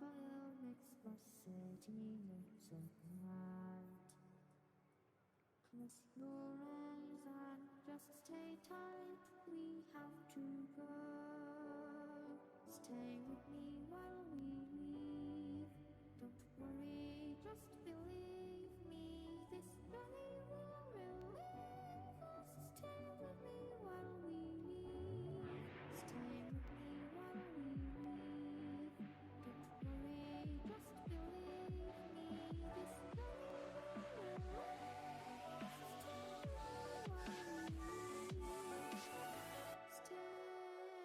fire makes the city look so bright. Close your eyes and just stay tight. We have to go. Stay with me while we leave. Don't worry, just believe me. This journey will relieve us. Stay with me while we leave. Stay with me while we leave. Don't worry, just believe me. This journey will relieve us. Stay with me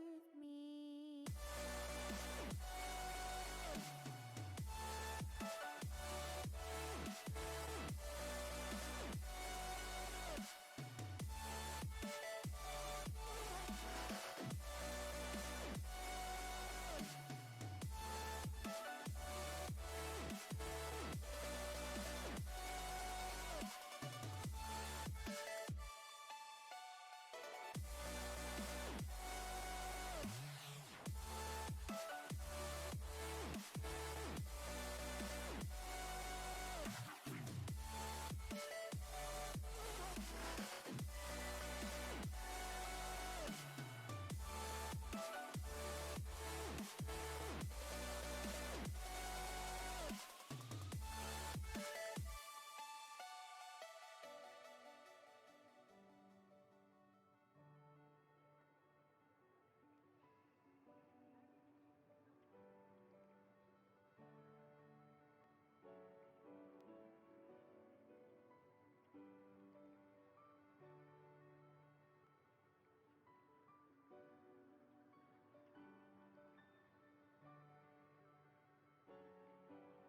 while we leave. Stay with me.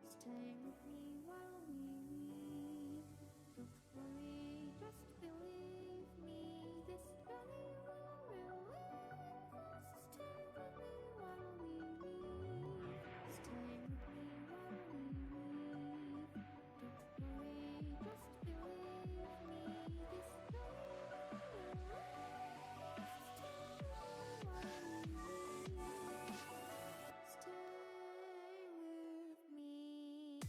Stay with me while we leave. Don't worry, just believe me. This journey will relieve us. Stay with me while we leave. Stay with me while we leave. Don't worry, just believe me. This journey will relieve us. Stay with me while we leave. Stay with me.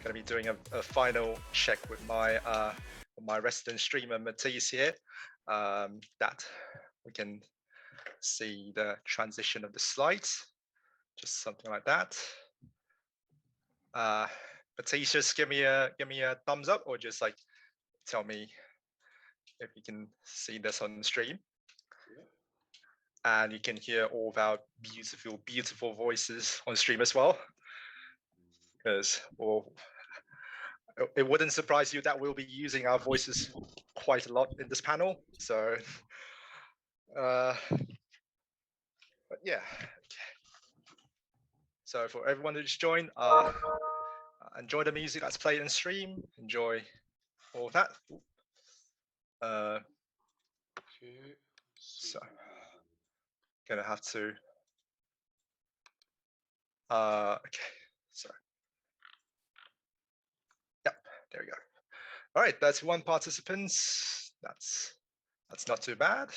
going to be doing a final check with my resident streamer Matisse here, that we can see the transition of the slides, just something like that. Matisse, just give me a thumbs up, or just like tell me if you can see this on the stream. And you can hear all of our beautiful, beautiful voices on stream as well. Because, well, it wouldn't surprise you that we'll be using our voices quite a lot in this panel. So, but yeah. So for everyone who just joined, enjoy the music that's played in stream. Enjoy all of that. So, gonna have to. Okay, sorry. Yep, there we go. All right, that's one participant. That's not too bad.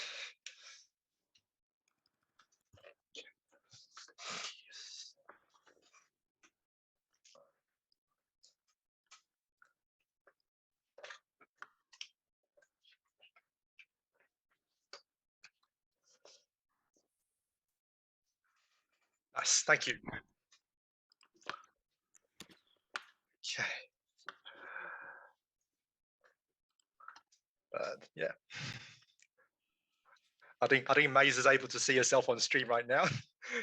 Nice, thank you. Okay. Yeah. I think Maize is able to see herself on stream right now,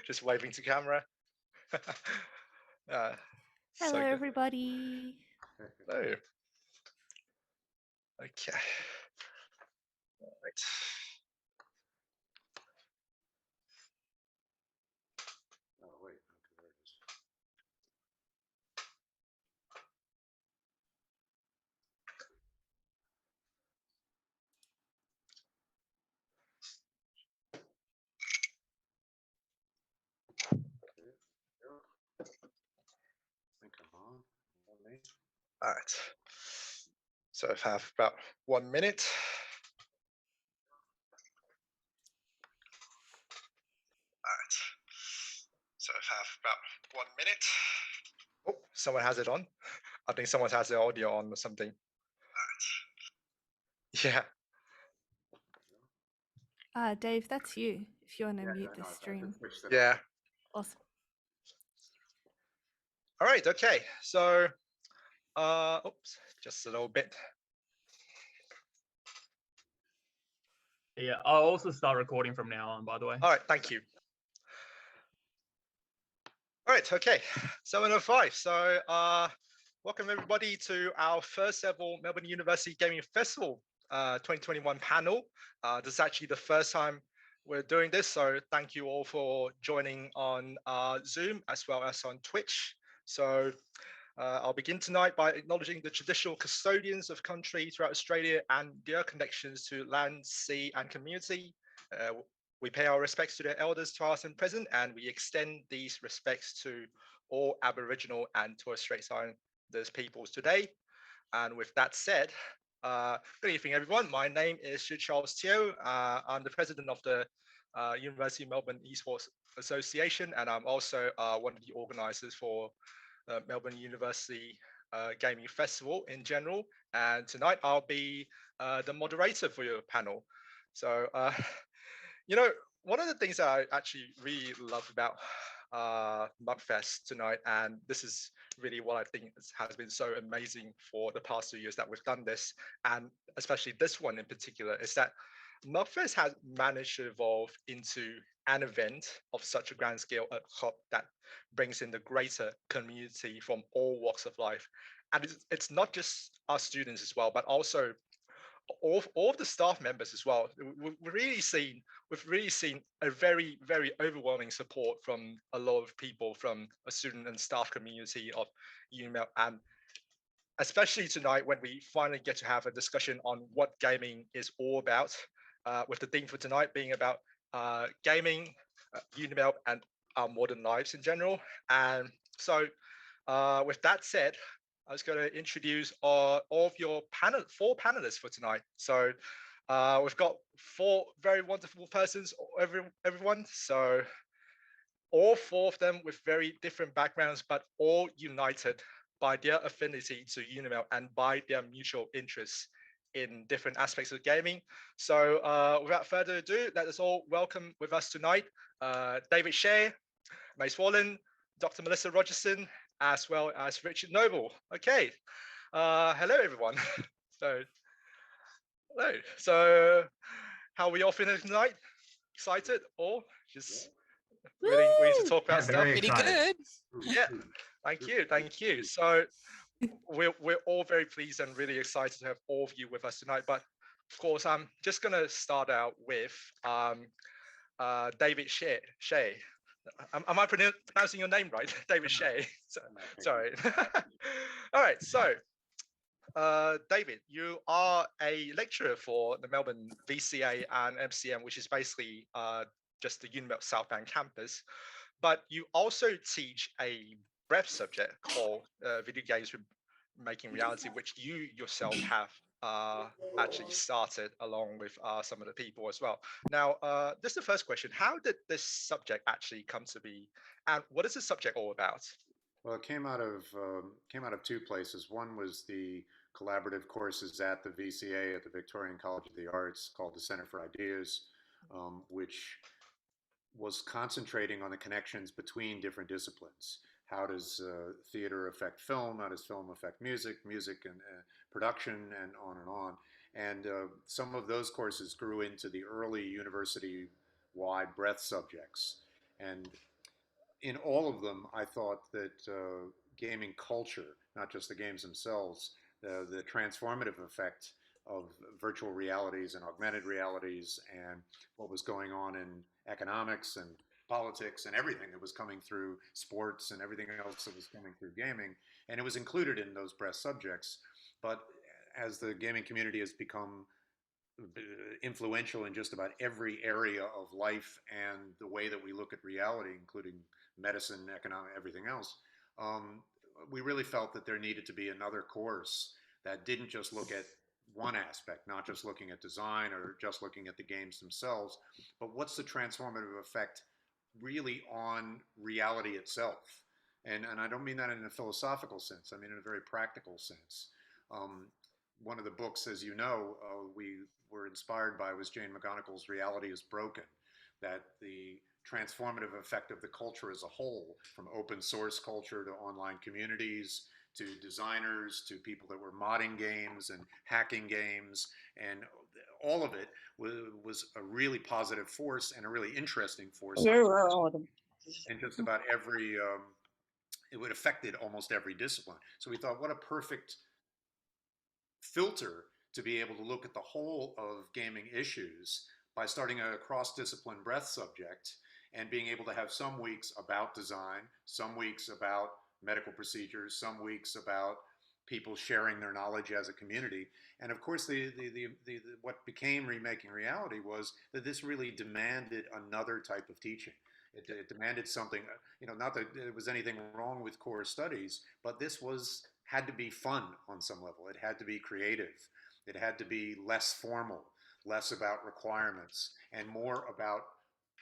just waving to camera. Hello, so everybody. Hello. Okay. All right. Oh, wait. Okay, there it is. All right. So I have about 1 minute. All right. So I have about 1 minute. Oh, someone has it on. I think someone has the audio on or something. Yeah. Dave, that's you. If you want to mute the stream. Yeah. Awesome. All right. Okay. So, oops, just a little bit. Yeah, I'll also start recording from now on, by the way. All right. Thank you. All right. Okay. 7:05. So, welcome everybody to our first ever Melbourne University Gaming Festival 2021 panel. This is actually the first time we're doing this, so thank you all for joining on Zoom as well as on Twitch. So I'll begin tonight by acknowledging the traditional custodians of country throughout Australia and their connections to land, sea, and community. We pay our respects to their elders, past and present, and we extend these respects to all Aboriginal and Torres Strait Islanders peoples today. And with that said, good evening, everyone. My name is Teoh. I'm the president of the University of Melbourne Esports Association, and I'm also one of the organizers for Melbourne University Gaming Festival in general. And tonight I'll be the moderator for your panel. So, you know, one of the things that I actually really love about MUGFest tonight, and this is really what I think has been so amazing for the past 2 years that we've done this, and especially this one in particular, is that MUGFest has managed to evolve into an event of such a grand scale at COP that brings in the greater community from all walks of life. And it's not just our students as well, but also all of the staff members as well. We've really seen a very, very overwhelming support from a lot of people from a student and staff community of UNIMELB, and especially tonight when we finally get to have a discussion on what gaming is all about, with the theme for tonight being about gaming, UNIMELB, and our modern lives in general. And so with that said, I was going to introduce all of your four panelists for tonight. So we've got four very wonderful persons, everyone. So all four of them with very different backgrounds, but all united by their affinity to UNIMELB and by their mutual interests in different aspects of gaming. So without further ado, let us all welcome with us tonight David Shea, Maize Wallin, Dr. Melissa Rogerson, as well as Richard Noble. Okay, hello everyone. So, hello. So, how are we all feeling tonight? Excited or just willing to talk about stuff? Pretty good. Yeah, thank you. So, we're all very pleased and really excited to have all of you with us tonight. But of course, I'm just gonna start out with David Shea. Am I pronouncing your name right? David Shea. Sorry. All right. So, David, you are a lecturer for the Melbourne VCA and MCM, which is basically just the UNIMELB South Bank campus. But you also teach a breadth subject called Video Games Making Reality, which you yourself have actually started along with some of the people as well. Now, this is the first question. How did this subject actually come to be? And what is the subject all about? Well, it came out of two places. One was the collaborative courses at the VCA at the Victorian College of the Arts called the Center for Ideas, which was concentrating on the connections between different disciplines. How does theater affect film? How does film affect music? Music and production, and on and on. And some of those courses grew into the early university-wide breadth subjects. And in all of them, I thought that gaming culture, not just the games themselves, the transformative effect of virtual realities and augmented realities and what was going on in economics and politics and everything that was coming through sports and everything else that was coming through gaming. And it was included in those breadth subjects. But as the gaming community has become influential in just about every area of life and the way that we look at reality, including medicine, economic, everything else, we really felt that there needed to be another course that didn't just look at one aspect, not just looking at design or just looking at the games themselves, but what's the transformative effect really on reality itself? And I don't mean that in a philosophical sense, I mean in a very practical sense. One of the books, as you know, we were inspired by was Jane McGonigal's Reality is Broken, that the transformative effect of the culture as a whole, from open source culture to online communities, to designers, to people that were modding games and hacking games, and all of it was a really positive force and a really interesting force. And just about every, it affected almost every discipline. So we thought, what a perfect filter to be able to look at the whole of gaming issues by starting a cross-discipline breadth subject and being able to have some weeks about design, some weeks about medical procedures, some weeks about people sharing their knowledge as a community. And of course, what became Remaking Reality was that this really demanded another type of teaching. It demanded something, not that there was anything wrong with core studies, but this had to be fun on some level. It had to be creative. It had to be less formal, less about requirements, and more about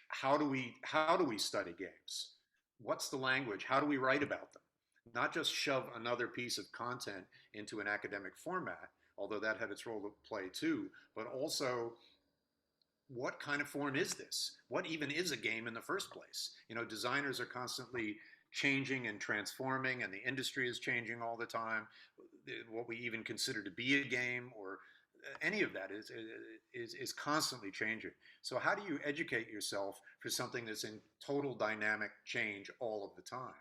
how do we study games? What's the language? How do we write about them? Not just shove another piece of content into an academic format, although that had its role to play too, but also what kind of form is this? What even is a game in the first place? Designers are constantly changing and transforming, and the industry is changing all the time. What we even consider to be a game or any of that is constantly changing. So how do you educate yourself for something that's in total dynamic change all of the time?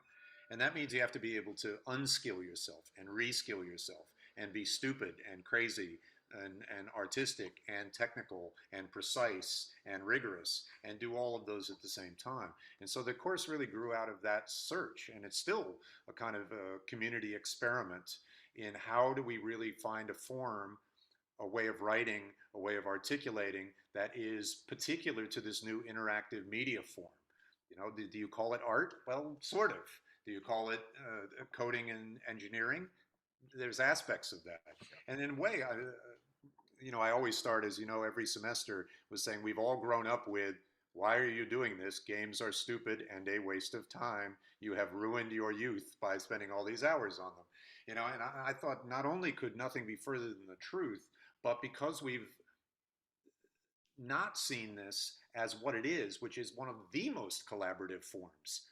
And that means you have to be able to unskill yourself and reskill yourself and be stupid and crazy and artistic and technical and precise and rigorous and do all of those at the same time. And so the course really grew out of that search, and it's still a kind of a community experiment in how do we really find a form, a way of writing, a way of articulating that is particular to this new interactive media form. Do you call it art? Well, sort of. Do you call it coding and engineering? There's aspects of that. And in a way, I always start, as every semester was saying, we've all grown up with, why are you doing this? Games are stupid and a waste of time. You have ruined your youth by spending all these hours on them. And I thought not only could nothing be further than the truth, but because we've not seen this as what it is, which is one of the most collaborative forms.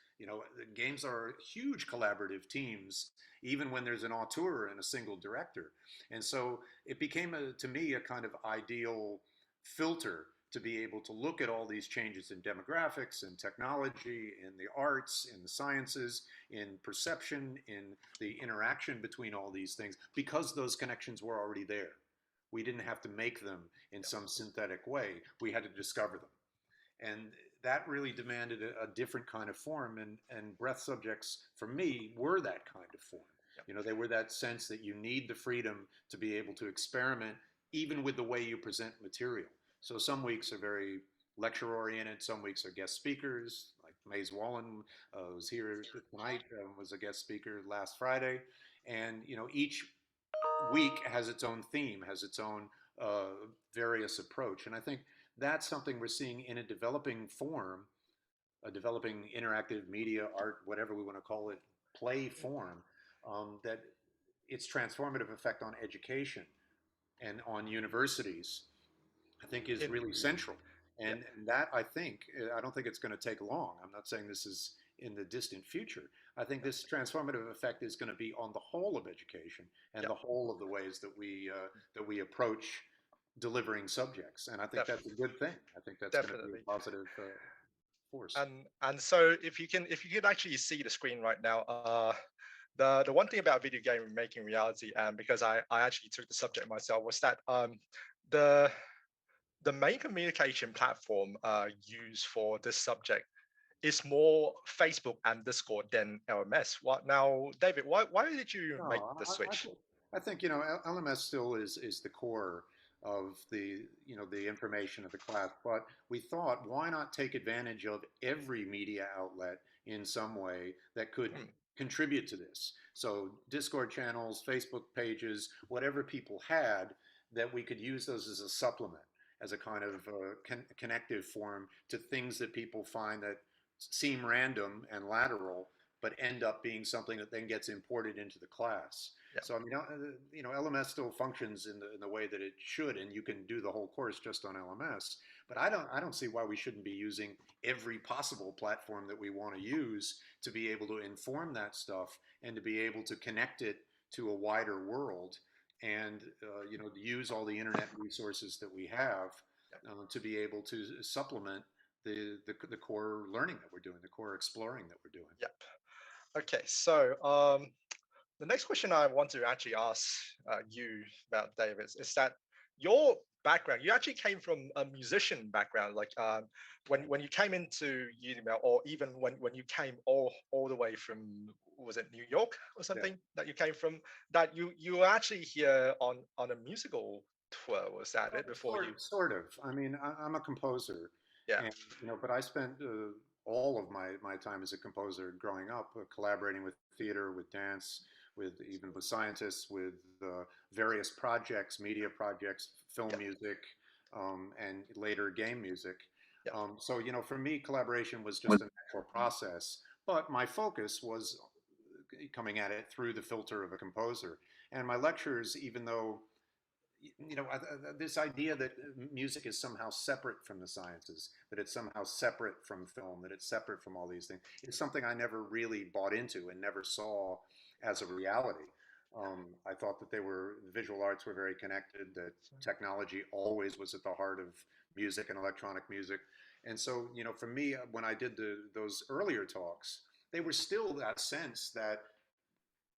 Games are huge collaborative teams, even when there's an auteur and a single director. And so it became, to me, a kind of ideal filter to be able to look at all these changes in demographics and technology, in the arts, in the sciences, in perception, in the interaction between all these things, because those connections were already there. We didn't have to make them in some synthetic way. We had to discover them. And that really demanded a different kind of form. And breath subjects, for me, were that kind of form. They were that sense that you need the freedom to be able to experiment, even with the way you present material. So some weeks are very lecture oriented. Some weeks are guest speakers, like Maize Wallin was here tonight, was a guest speaker last Friday. And, each week has its own theme, has its own various approach. And I think that's something we're seeing in a developing form, a developing interactive media, art, whatever we want to call it, play form, that its transformative effect on education and on universities, I think, is really central. And that, I don't think it's going to take long. I'm not saying this is in the distant future. I think this transformative effect is going to be on the whole of education and the whole of the ways that we approach delivering subjects. And I think that's a good thing. I think that's going to be a positive force. And so if you can actually see the screen right now, the one thing about video game making reality, and because I actually took the subject myself, was that the main communication platform used for this subject is more Facebook and Discord than LMS. What now, David? Why did you make the switch? I think LMS still is the core of the the information of the class, but we thought, why not take advantage of every media outlet in some way that could contribute to this? So Discord channels, Facebook pages, whatever people had, that we could use those as a supplement, as a kind of connective form to things that people find that seem random and lateral, but end up being something that then gets imported into the class. So I mean, LMS still functions in the way that it should, and you can do the whole course just on LMS. But I don't see why we shouldn't be using every possible platform that we want to use to be able to inform that stuff and to be able to connect it to a wider world, and use all the internet resources that we have to be able to supplement the core learning that we're doing, the core exploring that we're doing. Yep. Okay, so the next question I want to actually ask you about, David, is that your background, you actually came from a musician background, like when you came into UNIMELB, or even when you came all the way from, was it New York or something that you came from, that you were actually here on a musical tour, was that it, before you? Sort of. I mean, I'm a composer. Yeah. And, but I spent all of my time as a composer growing up, collaborating with theater, with dance, even with scientists, with various projects, media projects, film music, and later game music. So, for me, collaboration was just a natural process. But my focus was coming at it through the filter of a composer. And my lectures, even though this idea that music is somehow separate from the sciences, that it's somehow separate from film, that it's separate from all these things, is something I never really bought into and never saw as a reality. I thought that the visual arts were very connected, that technology always was at the heart of music and electronic music. And so, for me, when I did those earlier talks, they were still that sense that,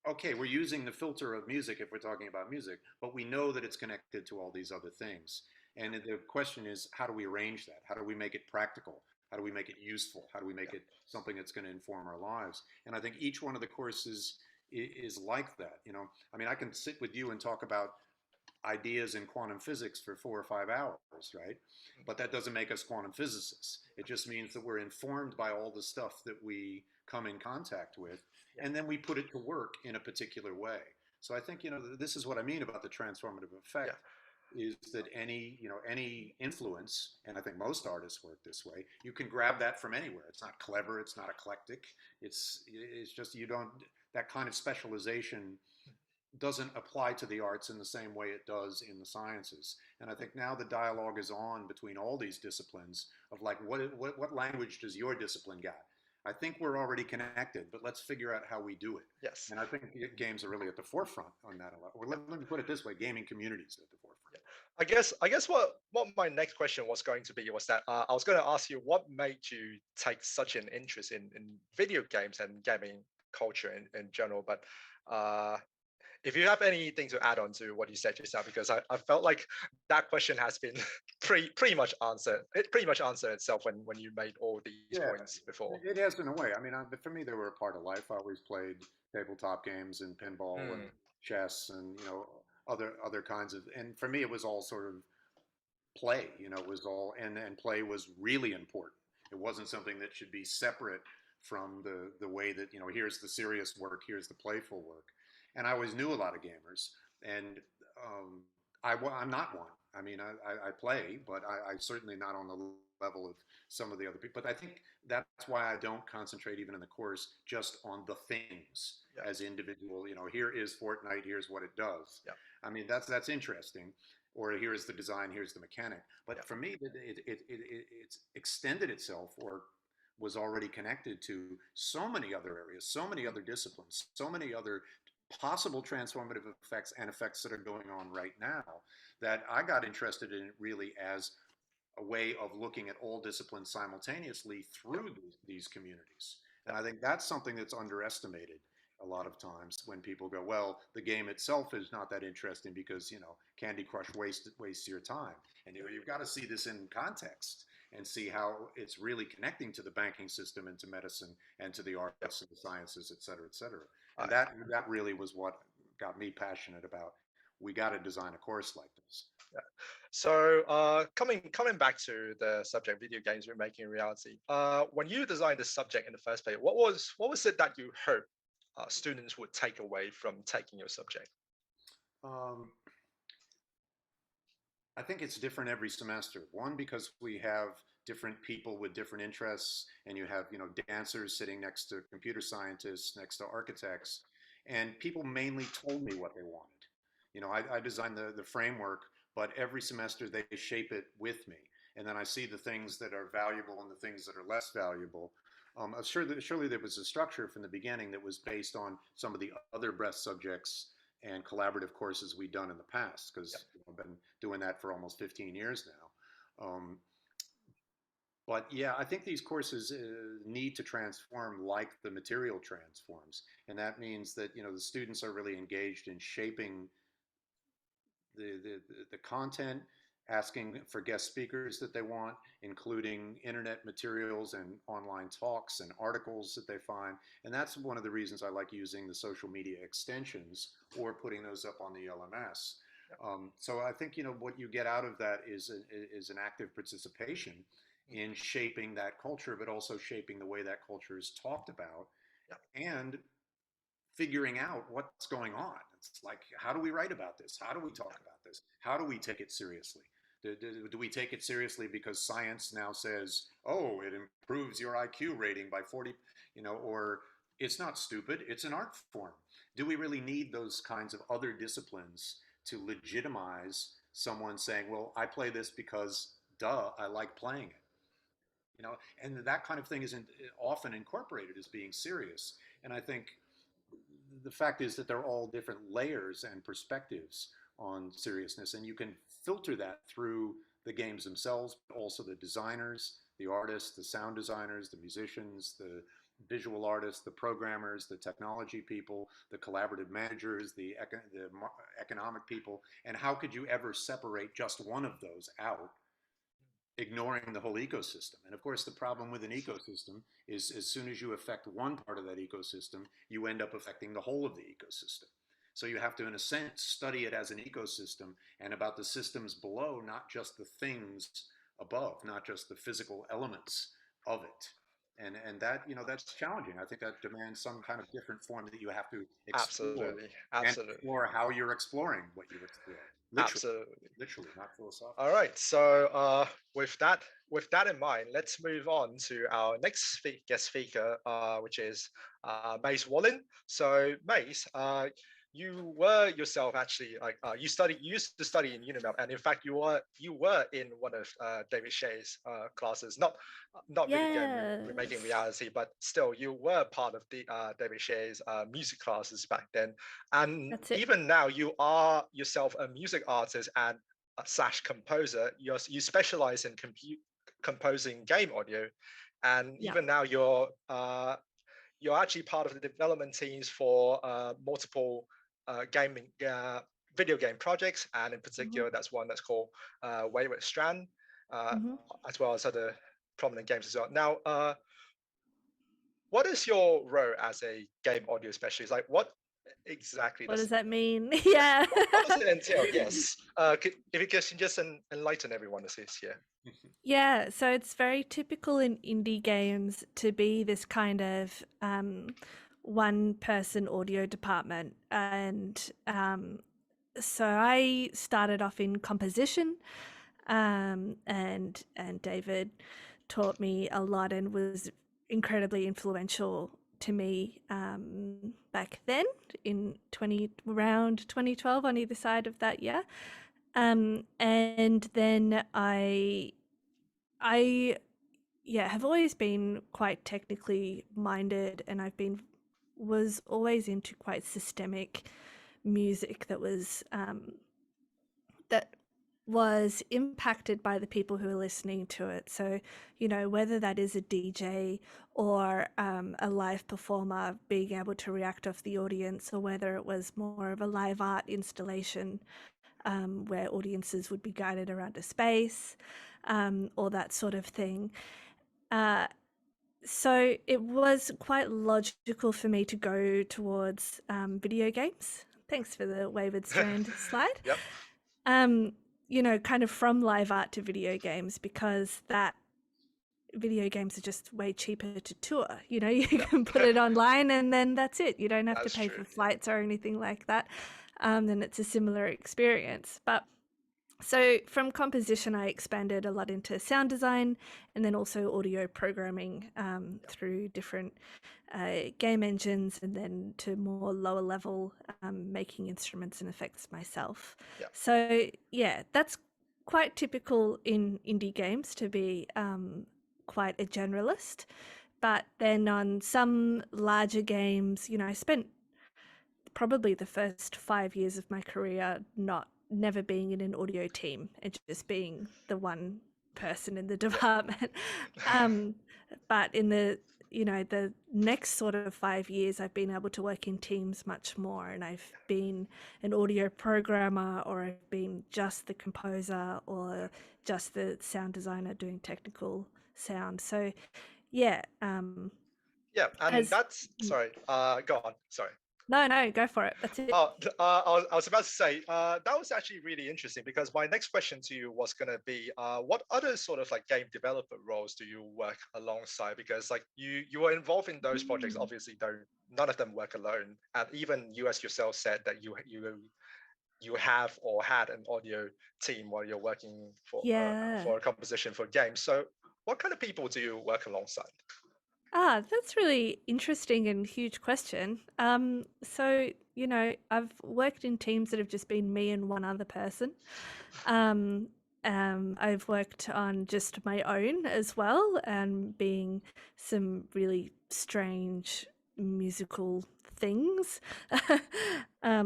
okay, we're using the filter of music if we're talking about music, but we know that it's connected to all these other things. And the question is, how do we arrange that? How do we make it practical? How do we make it useful? How do we make it something that's going to inform our lives? And I think each one of the courses is like that. I mean, I can sit with you and talk about ideas in quantum physics for 4 or 5 hours, right? But that doesn't make us quantum physicists. It just means that we're informed by all the stuff that we come in contact with, and then we put it to work in a particular way. So I think, this is what I mean about the transformative effect, is that any influence, and I think most artists work this way, you can grab that from anywhere. It's not clever, it's not eclectic, it's just, that kind of specialization doesn't apply to the arts in the same way it does in the sciences. And I think now the dialogue is on between all these disciplines of like, what language does your discipline got? I think we're already connected, but let's figure out how we do it. Yes. And I think games are really at the forefront on that a lot. Or let me put it this way: gaming communities at the forefront. I guess what my next question was going to be was that I was going to ask you what made you take such an interest in video games and gaming culture in general. But if you have anything to add on to what you said just now, because I felt like that question has been pretty much answered. It pretty much answered itself when you made all these points before. It has in a way. I mean, for me, they were a part of life. I always played tabletop games and pinball and chess and other kinds of. And for me, it was all sort of play. It was all and play was really important. It wasn't something that should be separate from the way that here's the serious work, here's the playful work. And I always knew a lot of gamers, and I'm not one. I mean, I play, but I certainly not on the level of some of the other people. But I think that's why I don't concentrate even in the course just on the things as individual. Here is Fortnite. Here's what it does. I mean, that's interesting. Or here's the design. Here's the mechanic. But for me, it's extended itself or was already connected to so many other areas, so many other disciplines, so many other possible transformative effects and effects that are going on right now, that I got interested in it really as a way of looking at all disciplines simultaneously through these communities. And I think that's something that's underestimated a lot of times when people go, well, the game itself is not that interesting because, Candy Crush wastes your time. And you've got to see this in context and see how it's really connecting to the banking system and to medicine and to the arts and the sciences, et cetera, et cetera. And that really was what got me passionate about. We got to design a course like this. Yeah. So coming back to the subject, video games remaking reality. When you designed the subject in the first place, what was it that you hoped students would take away from taking your subject? I think it's different every semester. One, because we have different people with different interests, and you have dancers sitting next to computer scientists, next to architects, and people mainly told me what they wanted. I designed the framework, but every semester they shape it with me, and then I see the things that are valuable and the things that are less valuable. Surely there was a structure from the beginning that was based on some of the other breadth subjects and collaborative courses we've done in the past, because I've been doing that for almost 15 years now. But yeah, I think these courses need to transform like the material transforms. And that means that, the students are really engaged in shaping the content, asking for guest speakers that they want, including internet materials and online talks and articles that they find. And that's one of the reasons I like using the social media extensions or putting those up on the LMS. So I think, what you get out of that is an active participation in shaping that culture, but also shaping the way that culture is talked about and figuring out what's going on. It's like, how do we write about this? How do we talk about this? How do we take it seriously? Do we take it seriously because science now says, oh, it improves your IQ rating by 40, or it's not stupid, it's an art form? Do we really need those kinds of other disciplines to legitimize someone saying, well, I play this because, duh, I like playing it? And that kind of thing isn't often incorporated as being serious. And I think the fact is that they're all different layers and perspectives on seriousness, and you can filter that through the games themselves, but also the designers, the artists, the sound designers, the musicians, the visual artists, the programmers, the technology people, the collaborative managers, the economic people. And how could you ever separate just one of those out, ignoring the whole ecosystem? And of course, the problem with an ecosystem is as soon as you affect one part of that ecosystem, you end up affecting the whole of the ecosystem. So you have to, in a sense, study it as an ecosystem and about the systems below, not just the things above, not just the physical elements of it. And that, that's challenging. I think that demands some kind of different form that you have to explore. Absolutely. And explore how you're exploring what you explore. Literally, not philosophically. All right. So with that in mind, let's move on to our next guest speaker, which is Maize Wallin. So Maize, you were yourself actually like you used to study in UNIMELB, and in fact you were in one of David Shea's classes, not video game remaking Yes. reality, but still you were part of the David Shea's music classes back then, and That's it. even now you are yourself a music artist and slash composer. You specialize in composing game audio, and Yeah. even now you're actually part of the development teams for multiple gaming video game projects, and in particular, that's one that's called Wayward Strand, Mhm. as well as other prominent games as well. Now, what is your role as a game audio specialist? Like, what exactly What does does that mean? Yeah. what does it entail? Yes, if you can just enlighten everyone as this, yeah. Yeah, so it's very typical in indie games to be this kind of one person audio department. And so I started off in composition, and David taught me a lot and was incredibly influential to me back then in around 2012 on either side of that year. And then I have always been quite technically minded, and was always into quite systemic music that was impacted by the people who are listening to it. So, whether that is a DJ or a live performer being able to react off the audience, or whether it was more of a live art installation where audiences would be guided around a space, or that sort of thing. So it was quite logical for me to go towards video games. Thanks for the Wayward Strand slide. Yep. Kind of from live art to video games, because video games are just way cheaper to tour. You can put it online and then that's it. You don't have That's to pay true, for flights or anything like that. Then it's a similar experience. But so from composition, I expanded a lot into sound design and then also audio programming through different game engines, and then to more lower level making instruments and effects myself. Yeah. So yeah, that's quite typical in indie games to be quite a generalist. But then on some larger games, I spent probably the first 5 years of my career never being in an audio team and just being the one person in the department. But in the next sort of 5 years, I've been able to work in teams much more, and I've been an audio programmer, or I've been just the composer, or just the sound designer doing technical sound. So yeah. Yeah, and that's sorry. Go on. Sorry. No, go for it. That's it. I was about to say that was actually really interesting, because my next question to you was going to be, what other sort of like game developer roles do you work alongside? Because like you were involved in those projects, obviously none of them work alone, and even you as yourself said that you have or had an audio team while you're working for a composition for games. So what kind of people do you work alongside? That's really interesting and huge question. So, I've worked in teams that have just been me and one other person. I've worked on just my own as well, and being some really strange musical things,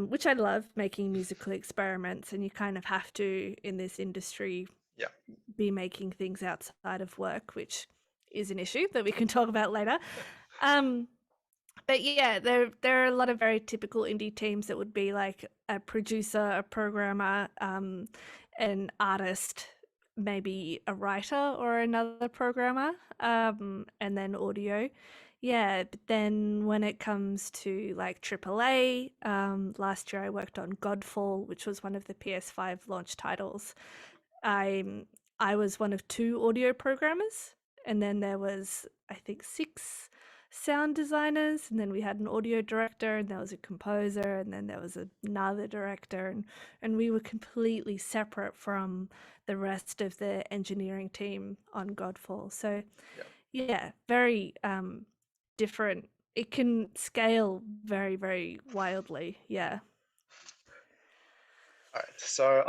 which I love, making musical experiments, and you kind of have to, in this industry, be making things outside of work, which is an issue that we can talk about later. But yeah, there are a lot of very typical indie teams that would be like a producer, a programmer, an artist, maybe a writer or another programmer, and then audio. Yeah, but then when it comes to like AAA, last year I worked on Godfall, which was one of the PS5 launch titles. I was one of 2 audio programmers, and then there was, I think, 6 sound designers, and then we had an audio director, and there was a composer, and then there was another director, and we were completely separate from the rest of the engineering team on Godfall. So yeah, very different. It can scale very, very wildly. Yeah. All right. So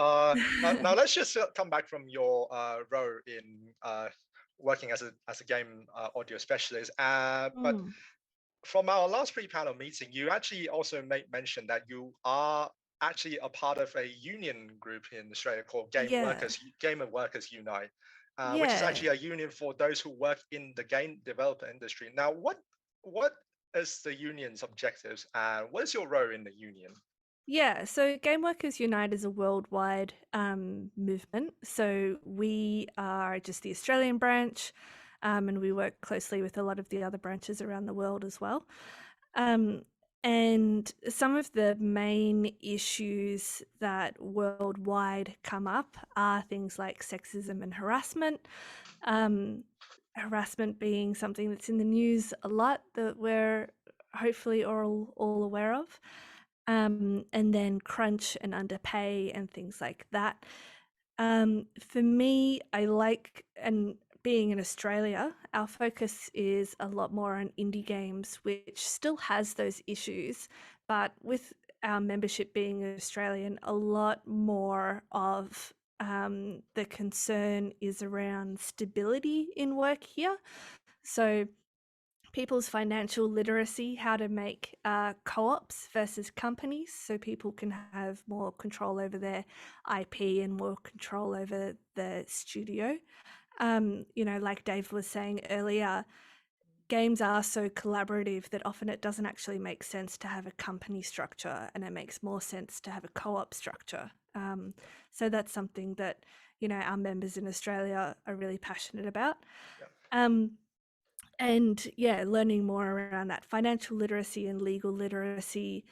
now let's just come back from your role in working as a game audio specialist. But Mm. from our last pre-panel meeting, you actually also mention that you are actually a part of a union group in Australia called Yeah, Gamer Workers Unite, which is yeah. actually a union for those who work in the game developer industry. Now, what is the union's objectives, and what is your role in the union? Yeah, so Game Workers Unite is a worldwide movement. So we are just the Australian branch, and we work closely with a lot of the other branches around the world as well. And some of the main issues that worldwide come up are things like sexism and harassment. Harassment being something that's in the news a lot that we're hopefully all aware of. And then crunch and underpay and things like that. For me, I like, and being in Australia, our focus is a lot more on indie games, which still has those issues, but with our membership being Australian, a lot more of the concern is around stability in work here. So people's financial literacy, how to make co-ops versus companies, so people can have more control over their IP and more control over the studio. Like Dave was saying earlier, games are so collaborative that often it doesn't actually make sense to have a company structure, and it makes more sense to have a co-op structure. So that's something that our members in Australia are really passionate about. And yeah, learning more around that financial literacy and legal literacy.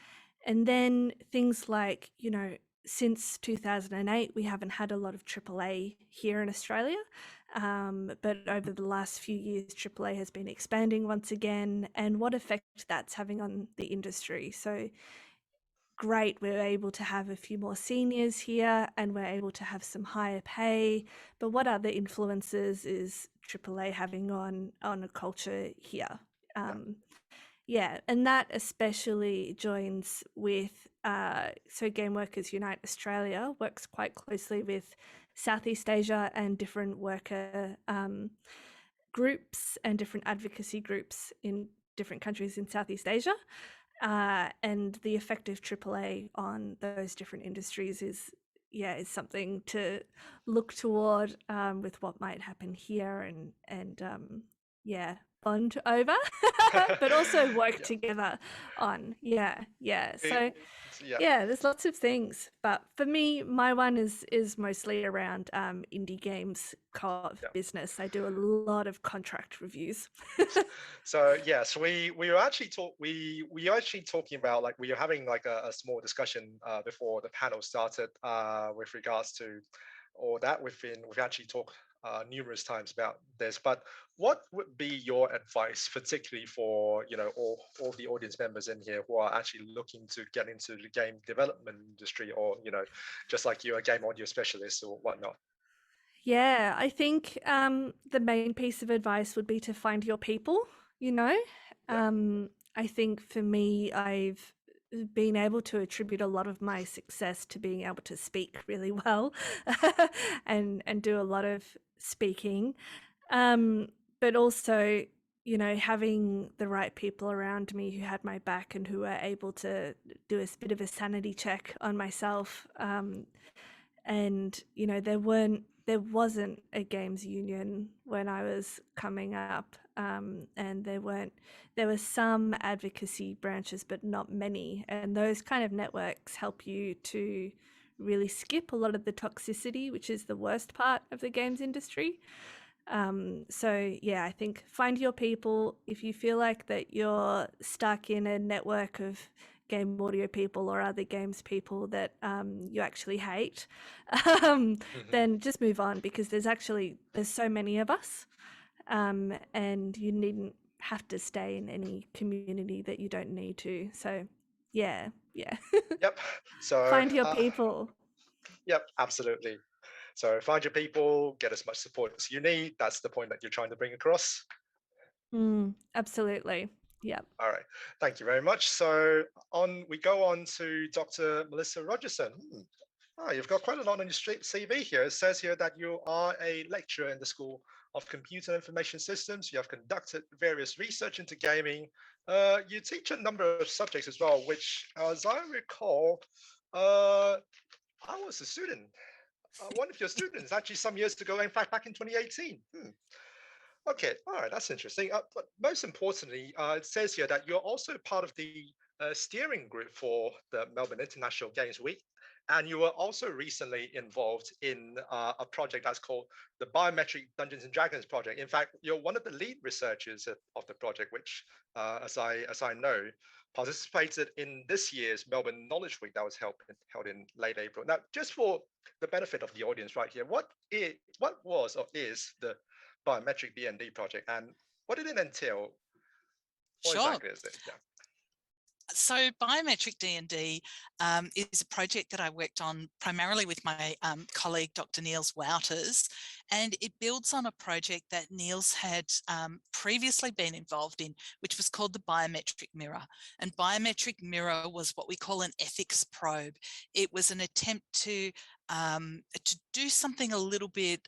And then things like, since 2008, we haven't had a lot of AAA here in Australia. But over the last few years, AAA has been expanding once again, and what effect that's having on the industry. So great, we're able to have a few more seniors here, and we're able to have some higher pay. But what other influences is AAA having on a culture here? Yeah, and that especially joins with so Game Workers Unite Australia works quite closely with Southeast Asia and different worker groups and different advocacy groups in different countries in Southeast Asia. And the effect of AAA on those different industries is something to look toward with what might happen here, and bond over, but also work Yeah. together on. So Yeah. there's lots of things, but for me, my one is mostly around indie games co-op business. I do a lot of contract reviews. So yes, we were actually we are actually talking about, like, we were having like a small discussion before the panel started with regards to all that. We've actually talked numerous times about this, but what would be your advice, particularly for all the audience members in here who are actually looking to get into the game development industry, or just like you're a game audio specialist or whatnot? Yeah, I think the main piece of advice would be to find your people, I think for me, I've been able to attribute a lot of my success to being able to speak really well and do a lot of speaking. But also, having the right people around me who had my back and who were able to do a bit of a sanity check on myself. And there wasn't a games union when I was coming up, and there were some advocacy branches, but not many, and those kind of networks help you to really skip a lot of the toxicity, which is the worst part of the games industry. So yeah, I think find your people. If you feel like that you're stuck in a network of game audio people or other games people that you actually hate, then just move on, because there's so many of us, and you needn't have to stay in any community that you don't need to. So yeah. Yep. So Find your people. yep, absolutely. So find your people, get as much support as you need. That's the point that you're trying to bring across. Absolutely. Yeah. All right. Thank you very much. So we go on to Dr. Melissa Rogerson. Oh, you've got quite a lot on your CV here. It says here that you are a lecturer in the School of Computer and Information Systems. You have conducted various research into gaming. You teach a number of subjects as well, which, as I recall, I was a student. One of your students, actually, some years ago, in fact, back in 2018. Okay, all right, that's interesting. But most importantly, it says here that you're also part of the steering group for the Melbourne International Games Week, and you were also recently involved in a project that's called the Biometric Dungeons and Dragons project. In fact, you're one of the lead researchers of the project, which, as I know, participated in this year's Melbourne Knowledge Week that was held in late April. Now, just for the benefit of the audience right here, what was or is the Biometric Dnd project, and what did it entail? What Sure. exactly is it? Yeah. So Biometric Dnd is a project that I worked on primarily with my colleague, Dr. Niels Wouters, and it builds on a project that Niels had previously been involved in, which was called the Biometric Mirror. And Biometric Mirror was what we call an ethics probe. It was an attempt to do something a little bit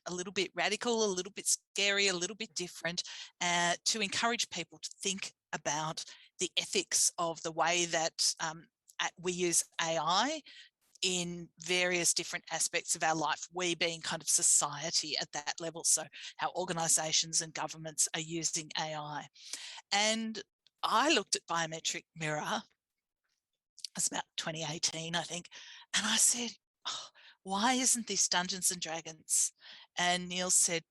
radical, a little bit scary, a little bit different, to encourage people to think about the ethics of the way that we use AI in various different aspects of our life, we being kind of society at that level, so how organisations and governments are using AI. And I looked at Biometric Mirror, it was about 2018, I think, and I said, oh, why isn't this Dungeons and Dragons? And Neil said,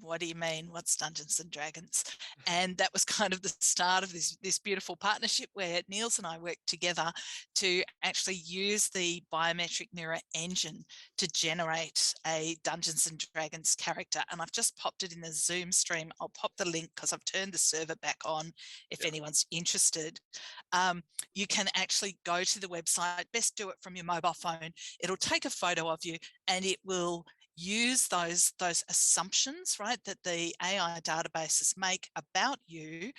what do you mean? What's Dungeons and Dragons? And that was kind of the start of this beautiful partnership where Niels and I worked together to actually use the Biometric Mirror engine to generate a Dungeons and Dragons character. And I've just popped it in the Zoom stream. I'll pop the link because I've turned the server back on if anyone's interested. You can actually go to the website, best do it from your mobile phone. It'll take a photo of you and it will use those assumptions, right, that the AI databases make about you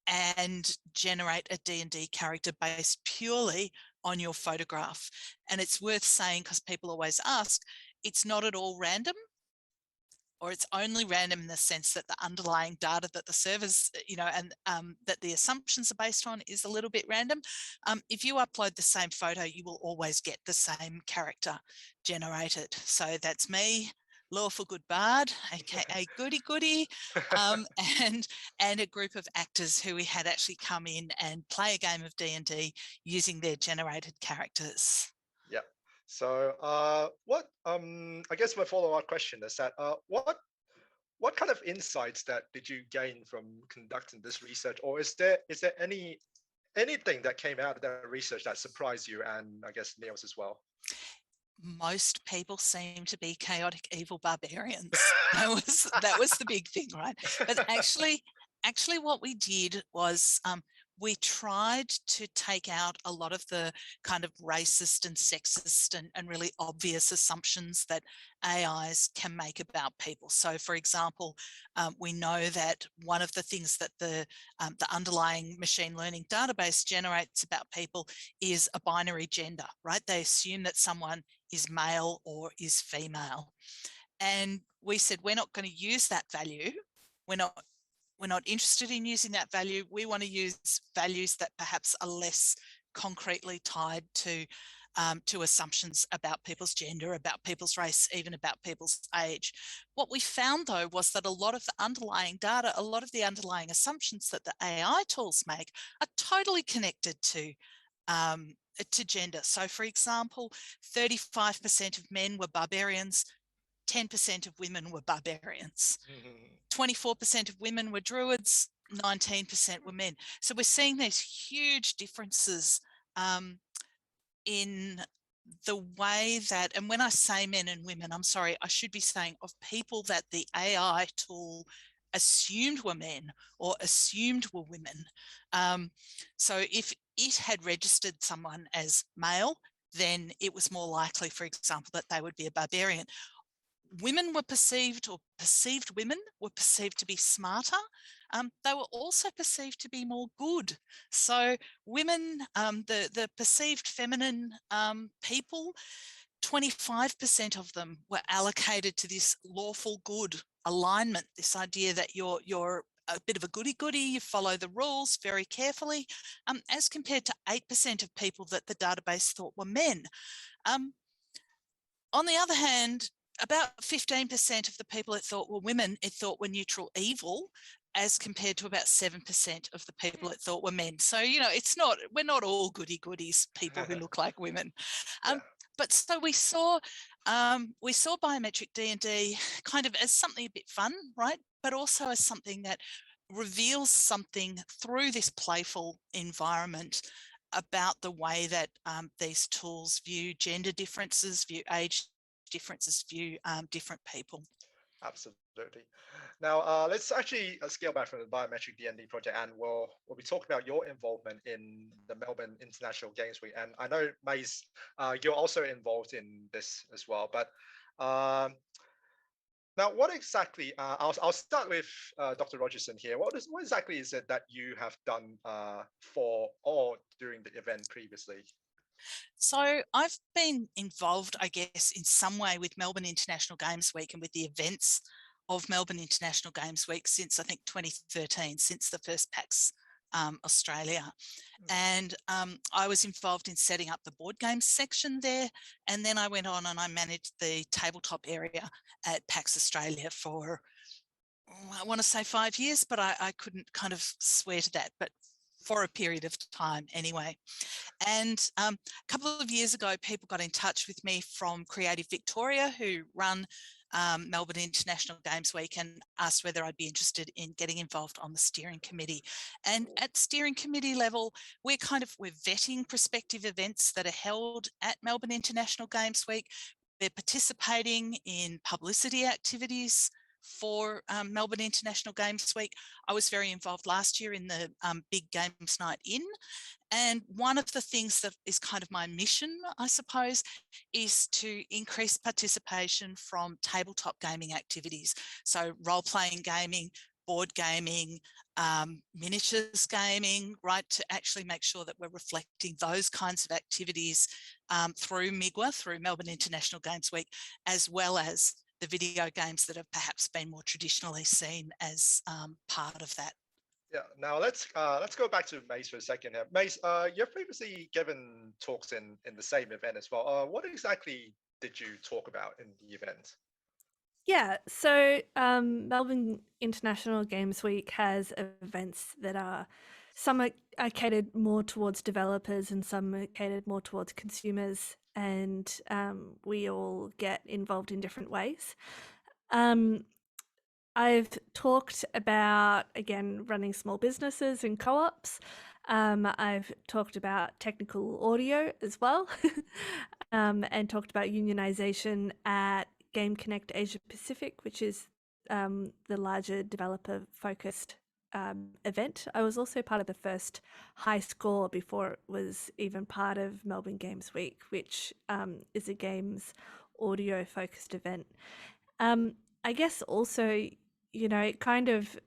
and generate a D&D character based purely on your photograph. And it's worth saying, because people always ask, it's not at all random, or it's only random in the sense that the underlying data that the servers, and that the assumptions are based on is a little bit random. If you upload the same photo, you will always get the same character generated. So that's me, Lawful Good Bard, aka Goody Goody, and a group of actors who we had actually come in and play a game of D&D using their generated characters. Yeah. So, I guess my follow-up question is that, what kind of insights that did you gain from conducting this research, or is there anything that came out of that research that surprised you, and I guess Niels as well? Most people seem to be chaotic evil barbarians. That was the big thing, right? But actually what we did was we tried to take out a lot of the kind of racist and sexist and really obvious assumptions that AIs can make about people. So, for example, we know that one of the things that the underlying machine learning database generates about people is a binary gender, right? They assume that someone is male or is female. And we said, we're not going to use that value. We're not interested in using that value. We want to use values that perhaps are less concretely tied to assumptions about people's gender, about people's race, even about people's age. What we found, though, was that a lot of the underlying data, a lot of the underlying assumptions that the AI tools make are totally connected to gender. So, for example, 35% of men were barbarians, 10% of women were barbarians. 24% of women were druids, 19% were men. So we're seeing these huge differences in the way that, and when I say men and women, I'm sorry, I should be saying of people that the AI tool assumed were men or assumed were women. So if it had registered someone as male, then it was more likely, for example, that they would be a barbarian. Women were perceived, or perceived women were perceived to be smarter. They were also perceived to be more good. So women, the perceived feminine people, 25% of them were allocated to this lawful good alignment, this idea that you're a bit of a goody-goody, you follow the rules very carefully, as compared to 8% of people that the database thought were men. On the other hand, about 15% of the people it thought were women, it thought were neutral evil, as compared to about 7% of the people it thought were men. So, you know, we're not all goody-goodies, people who look like women. But so we saw Biometric D&D kind of as something a bit fun, right? But also as something that reveals something through this playful environment about the way that these tools view gender differences, view age differences, view different people. Absolutely. Now, let's actually scale back from the Biometric Dnd project, and we'll be talking about your involvement in the Melbourne International Games Week. And I know, Maize, you're also involved in this as well. But now, what exactly? I'll start with Dr. Rogerson here. What exactly is it that you have done for or during the event previously? So I've been involved, I guess, in some way with Melbourne International Games Week and with the events of Melbourne International Games Week since, I think, 2013, since the first PAX Australia. And I was involved in setting up the board games section there. And then I went on and I managed the tabletop area at PAX Australia for, I want to say 5 years, but I couldn't kind of swear to that, but for a period of time anyway. And a couple of years ago, people got in touch with me from Creative Victoria, who run Melbourne International Games Week, and asked whether I'd be interested in getting involved on the steering committee. And at steering committee level, we're vetting prospective events that are held at Melbourne International Games Week. They're participating in publicity activities for Melbourne International Games Week. I was very involved last year in the Big Games Night In. And one of the things that is kind of my mission, I suppose, is to increase participation from tabletop gaming activities. So role-playing gaming, board gaming, miniatures gaming, right, to actually make sure that we're reflecting those kinds of activities through MIGWA, through Melbourne International Games Week, as well as the video games that have perhaps been more traditionally seen as part of that. Yeah. Now let's go back to Maize for a second here. Maize, you've previously given talks in the same event as well. What exactly did you talk about in the event? Yeah, so Melbourne International Games Week has events that are, some are catered more towards developers and some are catered more towards consumers, and we all get involved in different ways. I've talked about, again, running small businesses and co-ops. I've talked about technical audio as well, and talked about unionization at Game Connect Asia Pacific, which is the larger developer-focused event. I was also part of the first High Score before it was even part of Melbourne Games Week, which is a games audio-focused event. I guess also, you know, it kind of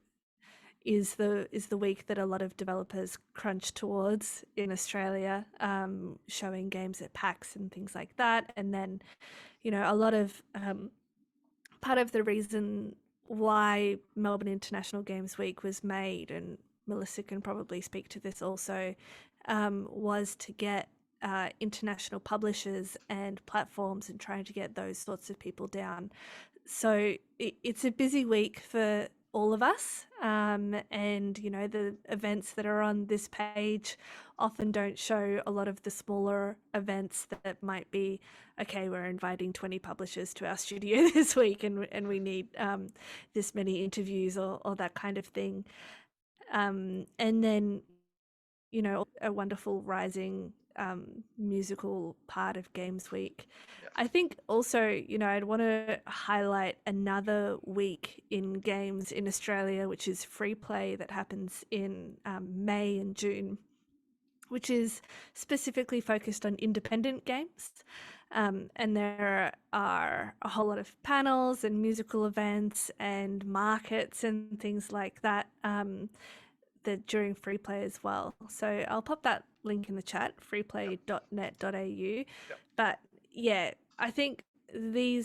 is the week that a lot of developers crunch towards in Australia, showing games at PAX and things like that. And then, you know, a lot of part of the reason why Melbourne International Games Week was made, and Melissa can probably speak to this also, was to get international publishers and platforms and trying to get those sorts of people down. So it's a busy week for all of us, and you know, the events that are on this page often don't show a lot of the smaller events that might be, okay, we're inviting 20 publishers to our studio this week and we need this many interviews or that kind of thing. And then, you know, a wonderful rising musical part of Games Week. Yeah. I think also, you know, I'd want to highlight another week in games in Australia, which is Free Play, that happens in May and June, which is specifically focused on independent games. And there are a whole lot of panels and musical events and markets and things like that, that during Free Play as well. So I'll pop that link in the chat, freeplay.net.au. Yep. But yeah, I think the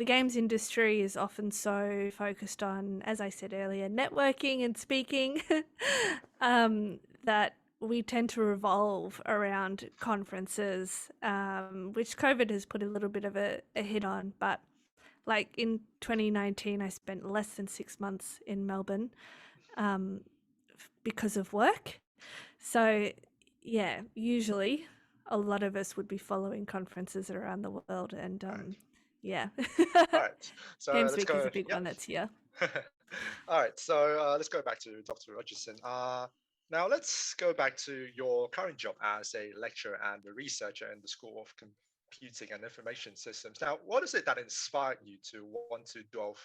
games industry is often so focused on, as I said earlier, networking and speaking, that we tend to revolve around conferences, which COVID has put a little bit of a hit on. But like in 2019, I spent less than 6 months in Melbourne because of work. So yeah, usually a lot of us would be following conferences around the world, and yeah. All right. So Games let's Week is go. a big Yeah. one that's here. All right. So let's go back to Dr. Rogerson. Now let's go back to your current job as a lecturer and a researcher in the School of Computing and Information Systems. Now, what is it that inspired you to want to delve,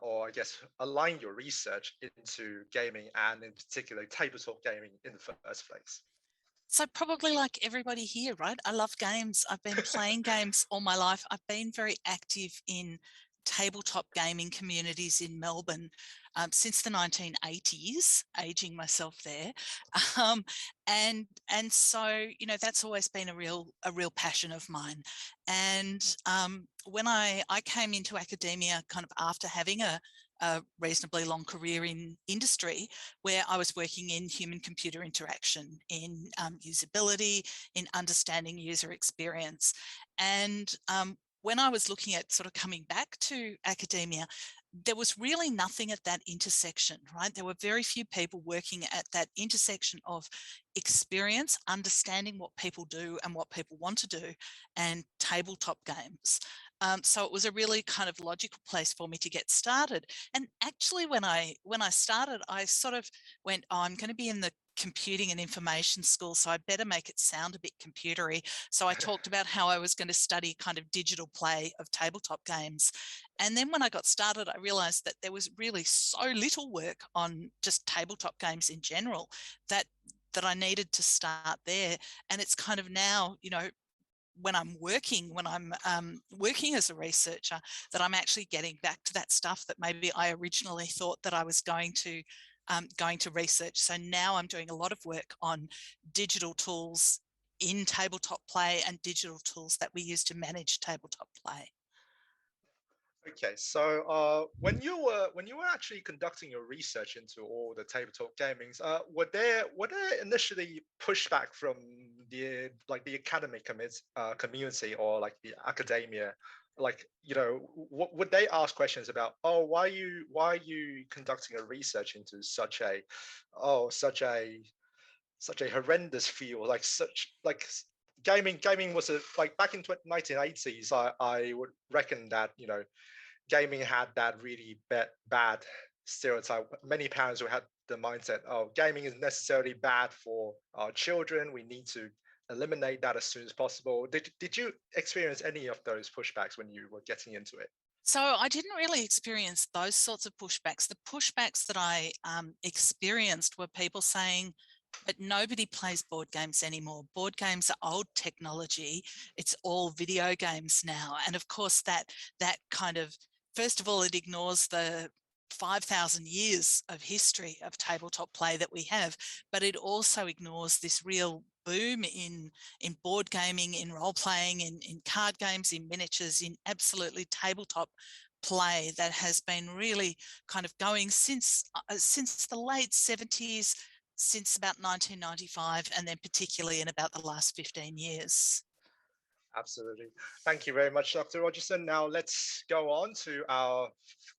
or I guess align your research into gaming and in particular tabletop gaming in the first place? So probably like everybody here, right? I love games. I've been playing games all my life. I've been very active in tabletop gaming communities in Melbourne since the 1980s, aging myself there. And so, you know, that's always been a real passion of mine. And when I came into academia kind of after having a reasonably long career in industry, where I was working in human-computer interaction, in usability, in understanding user experience. And when I was looking at sort of coming back to academia, there was really nothing at that intersection, right? There were very few people working at that intersection of experience, understanding what people do and what people want to do, and tabletop games. So it was a really kind of logical place for me to get started. And actually, when I started, I sort of went, oh, I'm going to be in the computing and information school, so I better make it sound a bit computery. So I talked about how I was going to study kind of digital play of tabletop games. And then when I got started, I realized that there was really so little work on just tabletop games in general that I needed to start there. And it's kind of now, you know, when I'm working as a researcher, that I'm actually getting back to that stuff that maybe I originally thought that I was going to research. So now I'm doing a lot of work on digital tools in tabletop play and digital tools that we use to manage tabletop play. Okay, so when you were actually conducting your research into all the tabletop gamings, were there initially pushback from the academic community or like the academia, like, you know, would they ask questions about, oh, why are you conducting a research into such a horrendous field, gaming was like back in 1980s. I would reckon that, you know, gaming had that really bad stereotype. Many parents who had the mindset, oh, gaming is necessarily bad for our children. We need to eliminate that as soon as possible. Did you experience any of those pushbacks when you were getting into it? So I didn't really experience those sorts of pushbacks. The pushbacks that I experienced were people saying, but nobody plays board games anymore. Board games are old technology. It's all video games now. And of course, that kind of, first of all, it ignores the 5,000 years of history of tabletop play that we have, but it also ignores this real boom in board gaming, in role playing, in card games, in miniatures, in absolutely tabletop play that has been really kind of going since the late 70s, since about 1995, and then particularly in about the last 15 years. Absolutely. Thank you very much, Dr. Rogerson. Now let's go on to our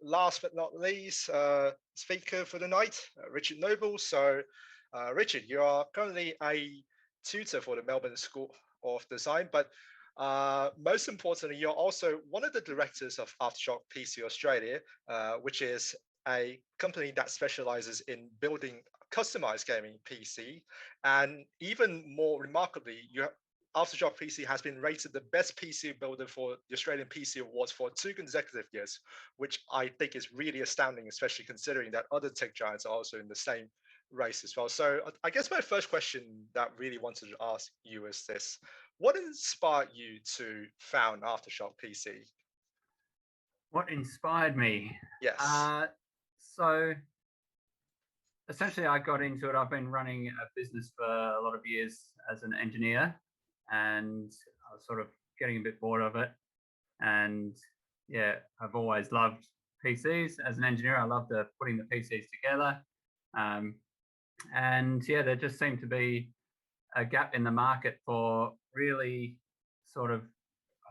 last but not least speaker for the night, Richard Noble. So, Richard, you are currently a tutor for the Melbourne School of Design, but most importantly, you're also one of the directors of Aftershock PC Australia, which is a company that specializes in building customized gaming PC. And even more remarkably, Aftershock PC has been rated the best PC builder for the Australian PC Awards for 2 consecutive years, which I think is really astounding, especially considering that other tech giants are also in the same race as well. So I guess my first question that I really wanted to ask you is this: what inspired you to found Aftershock PC? What inspired me? Yes. So essentially, I got into it. I've been running a business for a lot of years as an engineer, and I was sort of getting a bit bored of it. and yeah, I've always loved PCs. As an engineer, I love putting the PCs together. And yeah, there just seemed to be a gap in the market for really sort of,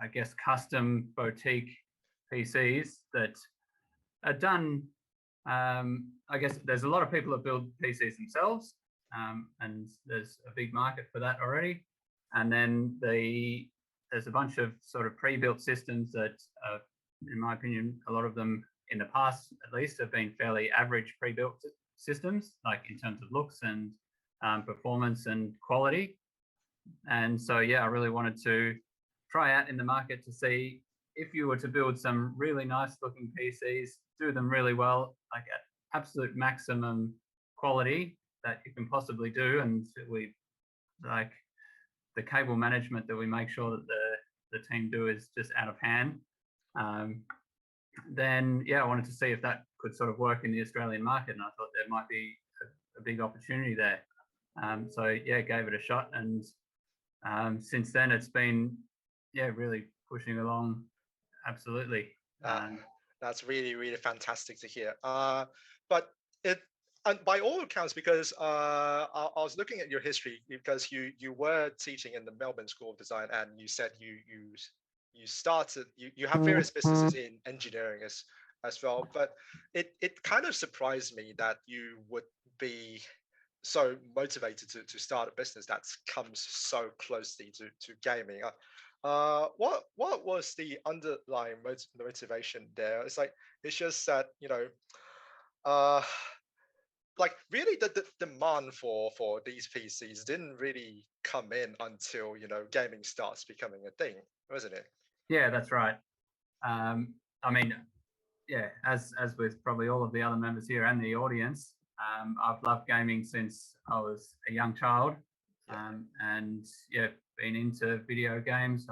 I guess, custom boutique PCs that are done. I guess there's a lot of people that build PCs themselves, and there's a big market for that already. And then there's a bunch of sort of pre-built systems that, in my opinion, a lot of them in the past at least have been fairly average pre-built systems, like in terms of looks and performance and quality. And so, yeah, I really wanted to try out in the market to see if you were to build some really nice looking PCs, do them really well, like at absolute maximum quality that you can possibly do. And we like the cable management that we make sure that the team do is just out of hand. Then, yeah, I wanted to see if that could sort of work in the Australian market. And I thought there might be a big opportunity there. So, yeah, gave it a shot. And since then, it's been, yeah, really pushing along. Absolutely. That's really, really fantastic to hear. But and by all accounts, because I was looking at your history, because you were teaching in the Melbourne School of Design, and you said you started, you have various businesses in engineering as well. But it kind of surprised me that you would be so motivated to start a business that comes so closely to gaming. What was the underlying motivation there? It's just that, like really the demand for these PCs didn't really come in until gaming starts becoming a thing, wasn't it? Yeah, that's right. I mean, yeah, as with probably all of the other members here and the audience, I've loved gaming since I was a young child, and yeah, been into video games.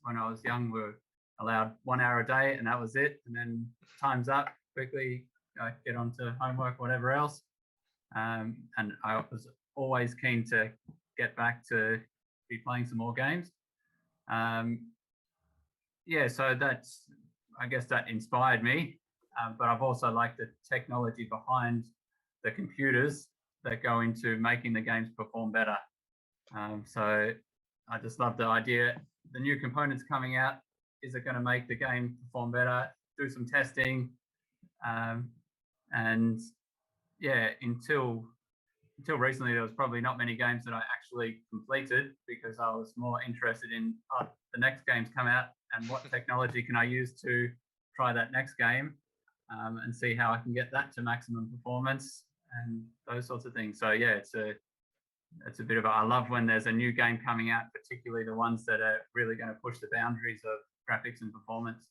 When I was young, we were allowed 1 hour a day, and that was it. And then time's up quickly. Get on to homework, whatever else. And I was always keen to get back to be playing some more games. Yeah, so I guess that inspired me. But I've also liked the technology behind the computers that go into making the games perform better. So I just love the idea. The new components coming out, is it going to make the game perform better? Do some testing. And yeah, until recently, there was probably not many games that I actually completed because I was more interested in the next game's come out and what technology can I use to try that next game, and see how I can get that to maximum performance and those sorts of things. So yeah, it's a bit of I love when there's a new game coming out, particularly the ones that are really going to push the boundaries of graphics and performance.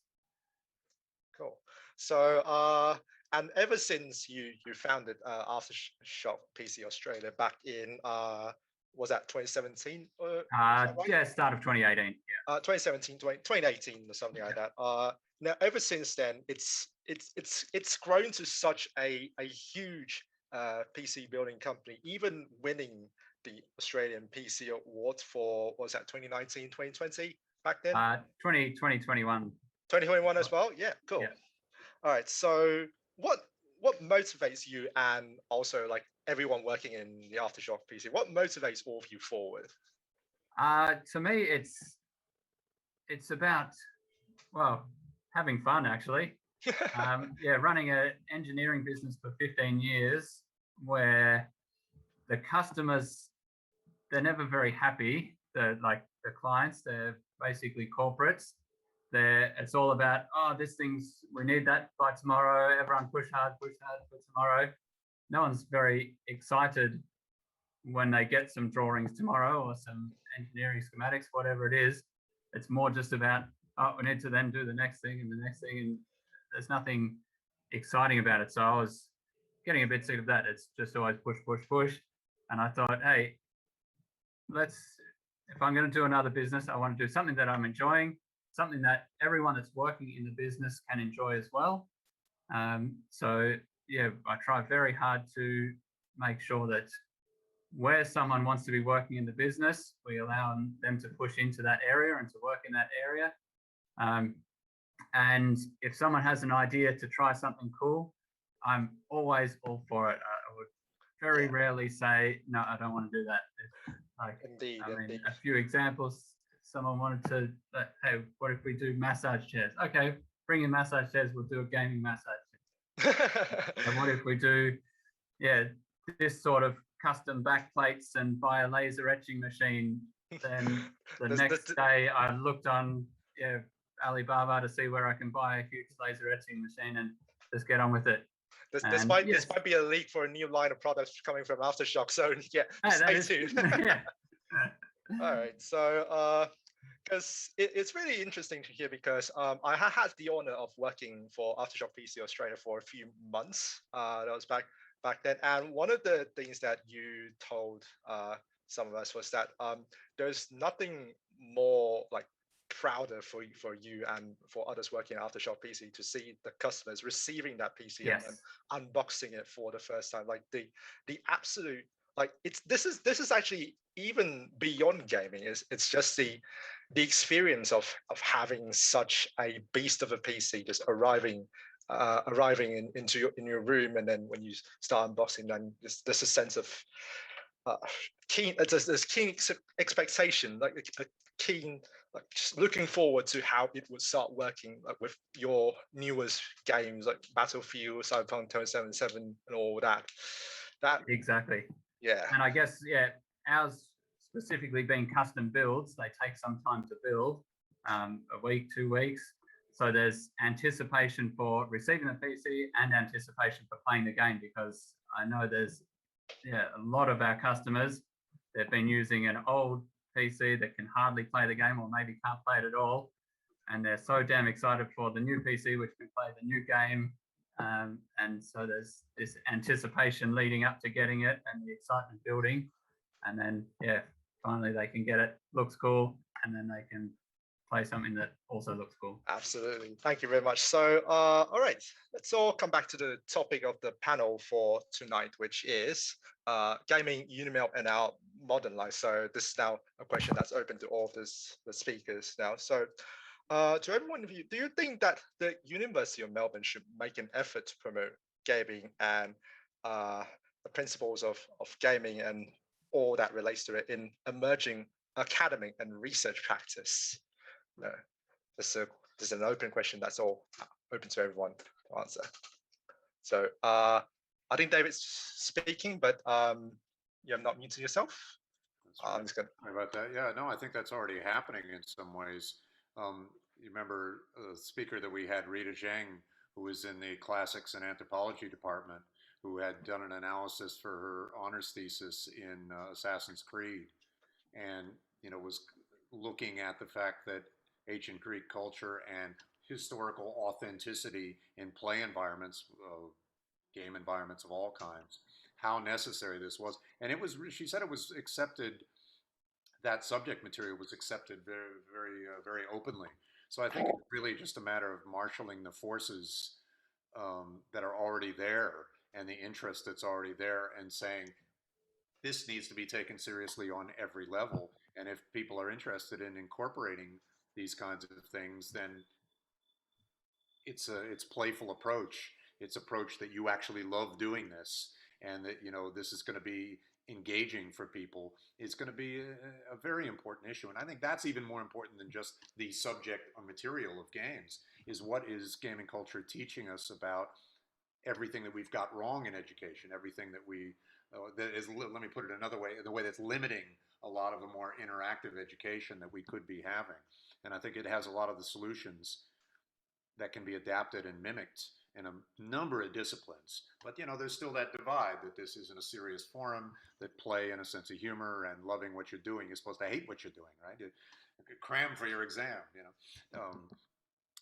Cool. So and ever since you founded Aftershock PC Australia back in was that 2017? Right? Yeah, start of 2018. Yeah. 2017, 2018 or something like that. Now ever since then, it's grown to such a huge PC building company, even winning the Australian PC Award for, what was that, 2019, 2020 back then? 2021. 2021 as well? Yeah, cool. Yeah. All right, so what motivates you, and also like everyone working in the Aftershock PC, what motivates all of you forward? To me, it's about, well, having fun actually. Yeah, running an engineering business for 15 years where the customers, they're never very happy. The clients, they're basically corporates. It's all about, we need that by tomorrow. Everyone push hard for tomorrow. No one's very excited when they get some drawings tomorrow or some engineering schematics, whatever it is. It's more just about, we need to then do the next thing and the next thing, and there's nothing exciting about it. So I was getting a bit sick of that. It's just always push. And I thought, hey, if I'm going to do another business, I want to do something that I'm enjoying, something that everyone that's working in the business can enjoy as well. So yeah, I try very hard to make sure that where someone wants to be working in the business, we allow them to push into that area and to work in that area. And if someone has an idea to try something cool, I'm always all for it. I would very rarely say, no, I don't want to do that. Like, Indeed, I mean, indeed. a few examples. Someone wanted to, hey, what if we do massage chairs? Okay, bring in massage chairs. We'll do a gaming massage chair. And what if we do, this sort of custom backplates and buy a laser etching machine? Then the next day I looked on Alibaba to see where I can buy a huge laser etching machine and just get on with it. This might be a leak for a new line of products coming from Aftershock. So stay tuned. All right. So because it's really interesting to hear, because I had the honor of working for Aftershock PC Australia for a few months. That was back then, and one of the things that you told some of us was that there's nothing more like prouder for you and for others working at Aftershock PC to see the customers receiving that PC and unboxing it for the first time. Like the absolute, like this is actually even beyond gaming. It's just the experience of having such a beast of a PC just arriving in your room, and then when you start unboxing, then there's a sense of keen expectation, like a keen, like just looking forward to how it would start working, like with your newest games like Battlefield, Cyberpunk 2077, and all that. Exactly. Yeah. And I guess ours specifically being custom builds, they take some time to build, a week, 2 weeks. So there's anticipation for receiving the PC and anticipation for playing the game, because I know there's a lot of our customers, they've been using an old PC that can hardly play the game or maybe can't play it at all. And they're so damn excited for the new PC, which can play the new game. And so there's this anticipation leading up to getting it and the excitement building. And then, finally they can get it, looks cool, and then they can play something that also looks cool. Absolutely. Thank you very much. So, all right, let's all come back to the topic of the panel for tonight, which is gaming, UNIMELB, and our modern life. So this is now a question that's open to all the speakers now. So to every one of you, do you think that the University of Melbourne should make an effort to promote gaming and the principles of gaming and all that relates to it in emerging academic and research practice? No, this is an open question. That's all open to everyone to answer. So I think David's speaking, but you're not muted yourself. Right. I'm just gonna. Sorry about that. Yeah, no, I think that's already happening in some ways. You remember a speaker that we had, Rita Zhang, who was in the classics and anthropology department, who had done an analysis for her honors thesis in Assassin's Creed, and was looking at the fact that ancient Greek culture and historical authenticity in play environments, game environments of all kinds, how necessary this was. And it was, she said it was accepted, that subject material was accepted very, very, very openly. So I think it's really just a matter of marshaling the forces that are already there and the interest that's already there, and saying, this needs to be taken seriously on every level. And if people are interested in incorporating these kinds of things, then it's playful approach. It's approach that you actually love doing this, and that this is going to be engaging for people. It's going to be a very important issue. And I think that's even more important than just the subject or material of games, is what is gaming culture teaching us about everything that we've got wrong in education, everything that we that is, let me put it another way, the way that's limiting a lot of a more interactive education that we could be having. And I think it has a lot of the solutions that can be adapted and mimicked in a number of disciplines. But there's still that divide, that this isn't a serious forum, that play and a sense of humor and loving what you're doing, you're supposed to hate what you're doing, right? You cram for your exam,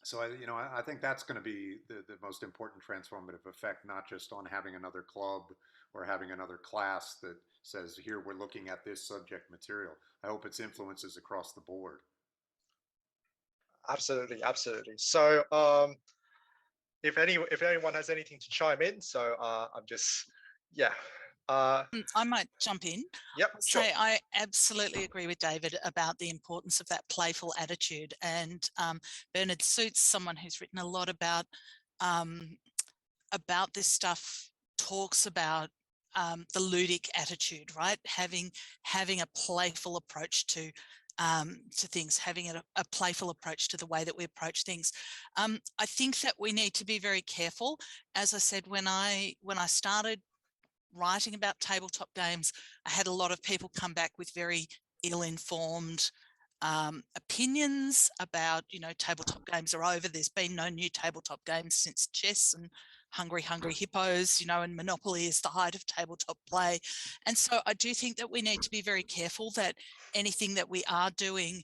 So I think that's going to be the most important transformative effect, not just on having another club or having another class that says, here, we're looking at this subject material. I hope its influences across the board. Absolutely, absolutely. So if anyone has anything to chime in, so I'm just, I might jump in. Yep, I'll sure. say I absolutely agree with David about the importance of that playful attitude. And Bernard Suits, someone who's written a lot about this stuff, talks about the ludic attitude, right? Having a playful approach to things, having a playful approach to the way that we approach things. I think that we need to be very careful. As I said, when I started writing about tabletop games, I had a lot of people come back with very ill-informed opinions about, tabletop games are over. There's been no new tabletop games since chess and Hungry Hippos, and Monopoly is the height of tabletop play. And so I do think that we need to be very careful that anything that we are doing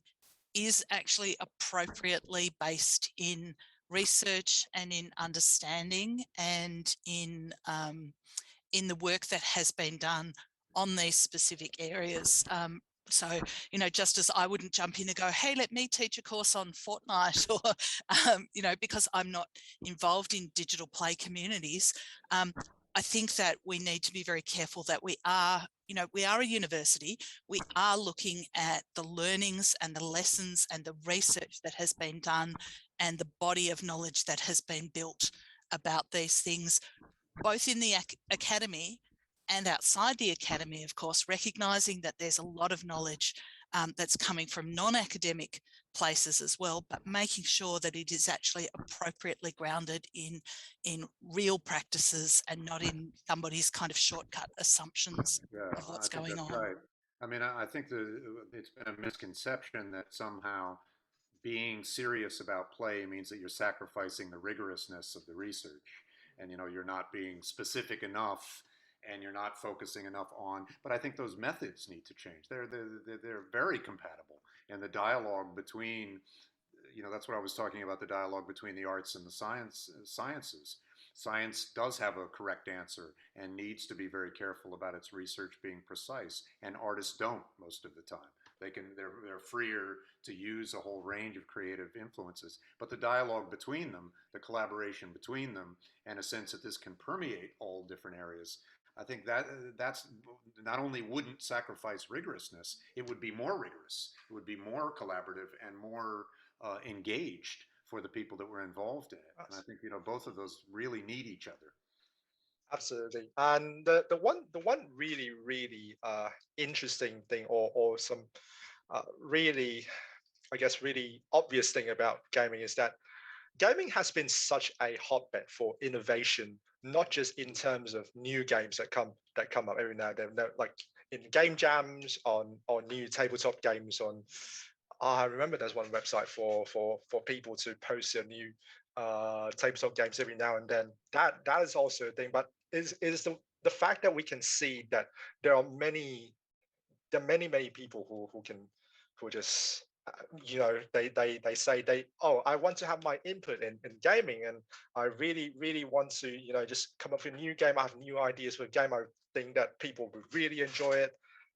is actually appropriately based in research and in understanding and in the work that has been done on these specific areas. So, just as I wouldn't jump in and go, hey, let me teach a course on Fortnite or, because I'm not involved in digital play communities, I think that we need to be very careful that we are a university. We are looking at the learnings and the lessons and the research that has been done and the body of knowledge that has been built about these things, both in the academy and outside the academy, of course, recognising that there's a lot of knowledge that's coming from non-academic places as well, but making sure that it is actually appropriately grounded in real practices and not in somebody's kind of shortcut assumptions of what's going on. Right. I mean, I think it's been a misconception that somehow being serious about play means that you're sacrificing the rigorousness of the research, and you're not being specific enough, and you're not focusing enough on. But I think those methods need to change. They're very compatible, and the dialogue between, that's what I was talking about, the dialogue between the arts and the sciences. Science does have a correct answer and needs to be very careful about its research being precise, and artists don't most of the time. They're freer to use a whole range of creative influences, but the dialogue between them, the collaboration between them, and a sense that this can permeate all different areas, I think that's not only wouldn't sacrifice rigorousness, it would be more rigorous. It would be more collaborative and more engaged for the people that were involved in it. And I think both of those really need each other. Absolutely. And the one really interesting thing, or some really, I guess, really obvious thing about gaming is that gaming has been such a hotbed for innovation, not just in terms of new games that come up every now and then, no, like in game jams, on new tabletop games. On I remember there's one website for people to post their new tabletop games every now and then. That is also a thing, but is the fact that we can see that there are many people who just they say I want to have my input in gaming, and I really want to just come up with a new game. I have new ideas for a game. I think that people would really enjoy it,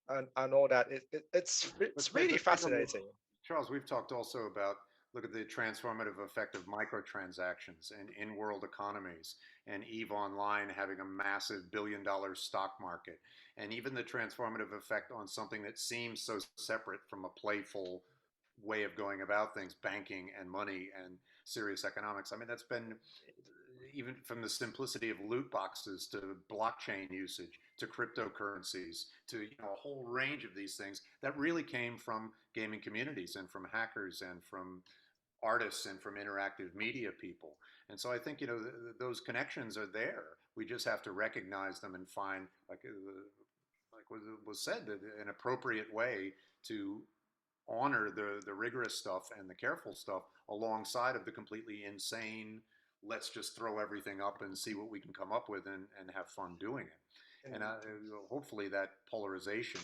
and all that. It's really fascinating. Charles, we've talked also about, look at the transformative effect of microtransactions and in-world economies, and EVE Online having a massive billion-dollar stock market, and even the transformative effect on something that seems so separate from a playful way of going about things, banking and money and serious economics. I mean, that's been, even from the simplicity of loot boxes to blockchain usage to cryptocurrencies to a whole range of these things that really came from gaming communities and from hackers and from artists and from interactive media people. And so I think those connections are there. We just have to recognize them and find, like what was said, an appropriate way to honor the rigorous stuff and the careful stuff alongside of the completely insane, let's just throw everything up and see what we can come up with and have fun doing it. And hopefully that polarization,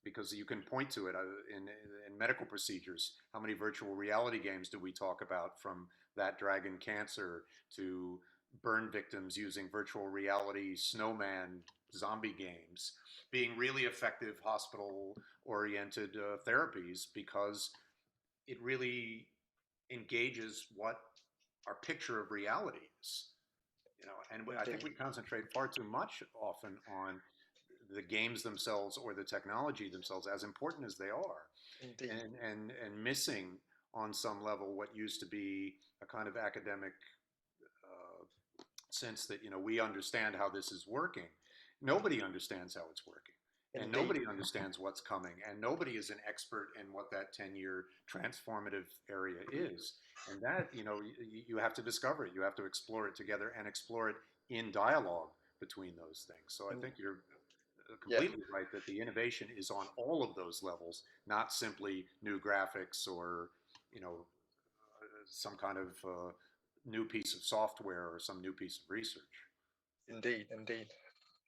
because you can point to it in medical procedures. How many virtual reality games do we talk about, from that dragon cancer to burn victims using virtual reality snowman zombie games being really effective hospital-oriented therapies, because it really engages what our picture of reality is. And I think we concentrate far too much often on the games themselves or the technology themselves, as important as they are, Indeed. and missing on some level what used to be a kind of academic sense that, you know, we understand how this is working. Nobody understands how it's working. And Indeed. nobody understands what's coming, and nobody is an expert in what that 10-year transformative area is. And that, you know, you have to discover it. You have to explore it together and explore it in dialogue between those things. So I think you're completely right that the innovation is on all of those levels, not simply new graphics or, you know, some kind of new piece of software or some new piece of research. Indeed, indeed.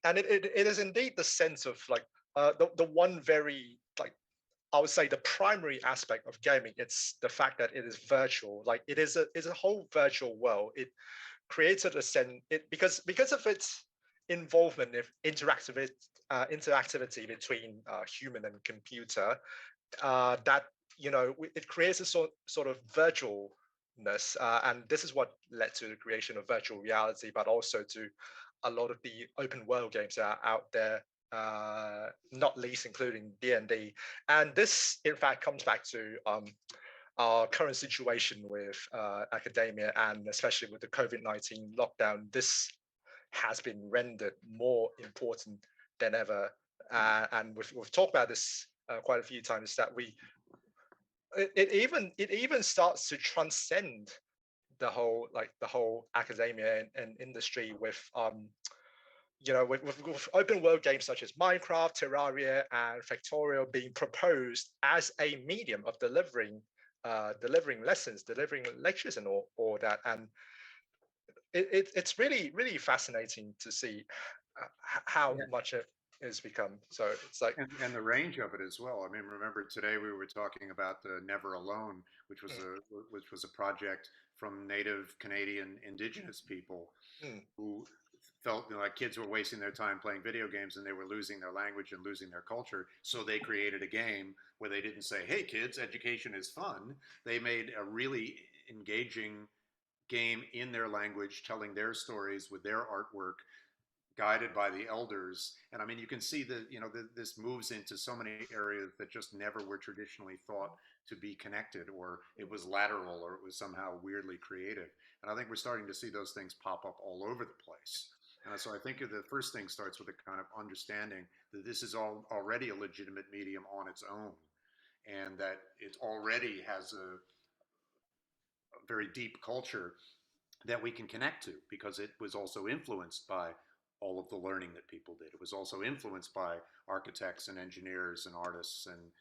And it is indeed the sense of like the one very, like, I would say the primary aspect of gaming. It's the fact that it is virtual. Like it is a whole virtual world. It created a sense because of its involvement in interactivity between human and computer. That, you know, it creates a sort of virtualness, and this is what led to the creation of virtual reality, but also to a lot of the open world games that are out there, not least including D&D. And this, in fact, comes back to our current situation with academia, and especially with the COVID-19 lockdown. This has been rendered more important than ever. And we've talked about this quite a few times, that it even starts to transcend the whole academia and industry with you know, with open world games such as Minecraft, Terraria, and Factorial being proposed as a medium of delivering lessons, delivering lectures, and all that. And it's really fascinating to see how much it has become. So it's like, and the range of it as well. I mean, remember today we were talking about the Never Alone, which was a project from Native Canadian Indigenous people who felt, you know, like kids were wasting their time playing video games and they were losing their language and losing their culture. So they created a game where they didn't say, "Hey kids, education is fun." They made a really engaging game in their language, telling their stories with their artwork, guided by the elders. And I mean, you can see that, you know, this moves into so many areas that just never were traditionally thought to be connected, or it was lateral, or it was somehow weirdly creative. And I think we're starting to see those things pop up all over the place. And so I think the first thing starts with a kind of understanding that this is already a legitimate medium on its own, and that it already has a very deep culture that we can connect to, because it was also influenced by all of the learning that people did. It was also influenced by architects and engineers and artists and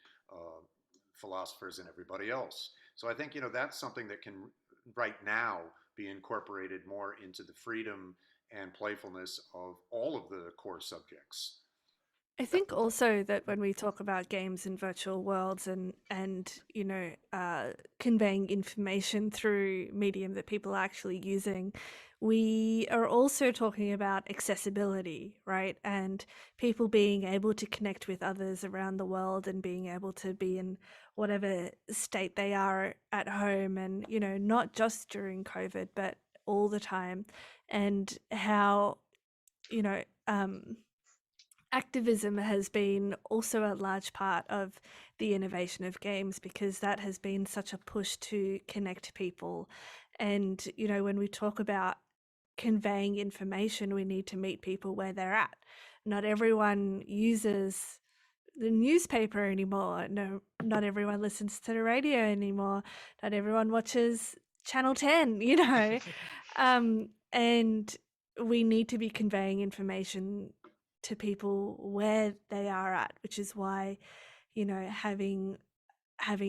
philosophers and everybody else. So I think, you know, that's something that can right now be incorporated more into the freedom and playfulness of all of the core subjects. I think also that when we talk about games and virtual worlds and you know, conveying information through medium that people are actually using, we are also talking about accessibility, right? And people being able to connect with others around the world and being able to be in whatever state they are at home, and, you know, not just during COVID, but all the time. And how, you know, activism has been also a large part of the innovation of games, because that has been such a push to connect people. And, you know, when we talk about conveying information, we need to meet people where they're at. Not everyone uses the newspaper anymore. No, not everyone listens to the radio anymore. Not everyone watches Channel 10, you know. And we need to be conveying information to people where they are at, which is why, you know, having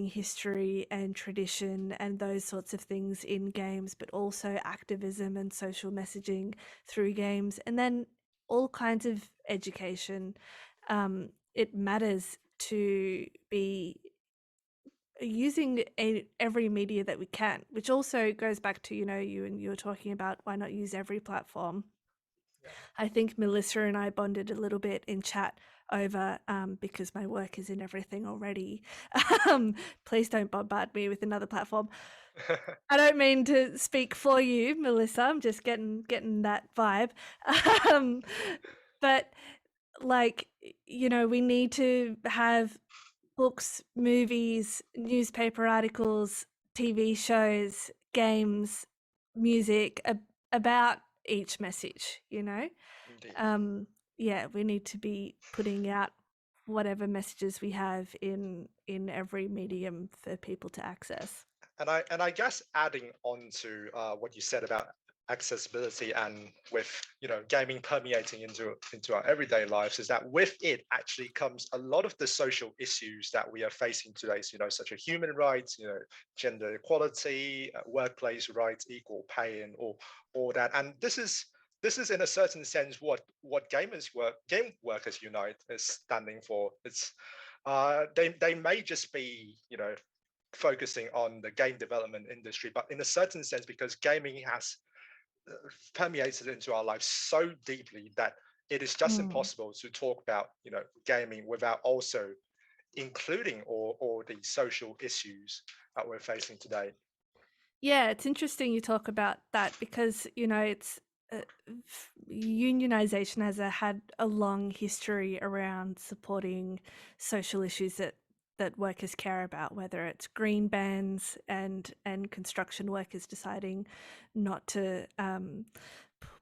history and tradition and those sorts of things in games, but also activism and social messaging through games, and then all kinds of education. It matters to be using every media that we can, which also goes back to, you know, you were talking about why not use every platform. I think Melissa and I bonded a little bit in chat over, because my work is in everything already. Please don't bombard me with another platform. I don't mean to speak for you, Melissa. I'm just getting that vibe. But like, we need to have books, movies, newspaper articles, TV shows, games, music about each message, Indeed. Yeah, we need to be putting out whatever messages we have in every medium for people to access. And I guess adding on to what you said about accessibility and with gaming permeating into our everyday lives is that with it actually comes a lot of the social issues that we are facing today, such as human rights, gender equality, workplace rights, equal pay, and all that. And this is in a certain sense what game workers unite is standing for. It's they may just be focusing on the game development industry, but in a certain sense, because gaming has permeated into our lives so deeply that it is just impossible to talk about gaming without also including all the social issues that we're facing today. Yeah, it's interesting you talk about that because it's unionization has had a long history around supporting social issues that workers care about, whether it's green bans and construction workers deciding not to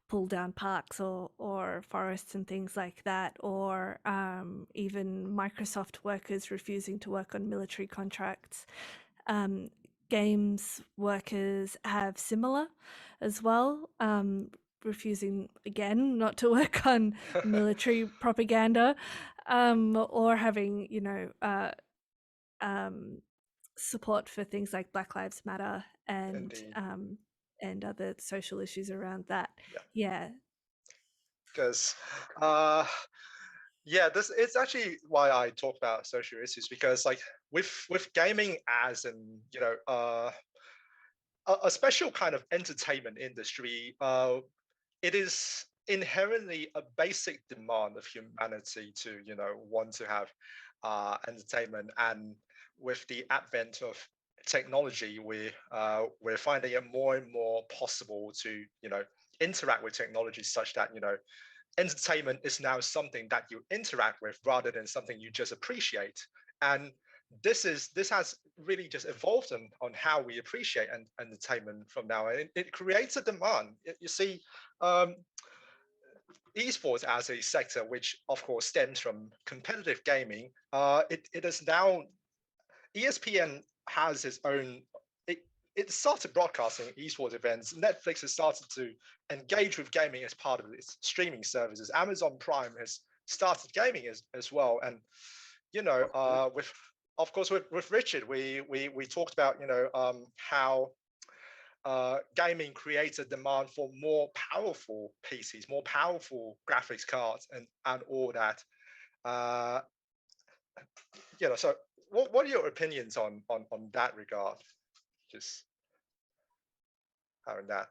pull down parks or forests and things like that, or even Microsoft workers refusing to work on military contracts. Games workers have similar as well, refusing again not to work on military propaganda, or having support for things like Black Lives Matter and Indeed. And other social issues around that. Yeah. Because this it's actually why I talk about social issues, because like with gaming as an a special kind of entertainment industry, it is inherently a basic demand of humanity to want to have entertainment. And with the advent of technology, we're finding it more and more possible to interact with technology such that entertainment is now something that you interact with rather than something you just appreciate. And this has really just evolved on how we appreciate entertainment from now. And it creates a demand. You see, esports as a sector, which of course stems from competitive gaming, it is now ESPN has its own. It started broadcasting esports events. Netflix has started to engage with gaming as part of its streaming services. Amazon Prime has started gaming as well. And with of course with Richard, we talked about how gaming creates a demand for more powerful PCs, more powerful graphics cards, and all that. So what are your opinions on that regard? Just having that.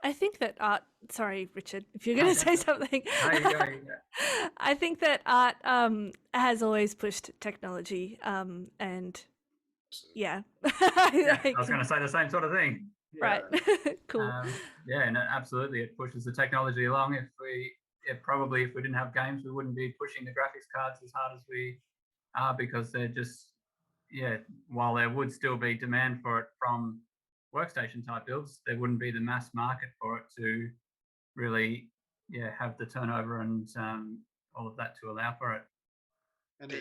I think that art. Sorry, Richard, if you're going to say something. I think that art has always pushed technology, and yeah. I was going to say the same sort of thing. Right. Cool. No, absolutely, it pushes the technology along. If we didn't have games, we wouldn't be pushing the graphics cards as hard as we are, because they're just while there would still be demand for it from workstation type builds, there wouldn't be the mass market for it to really have the turnover and all of that to allow for it. And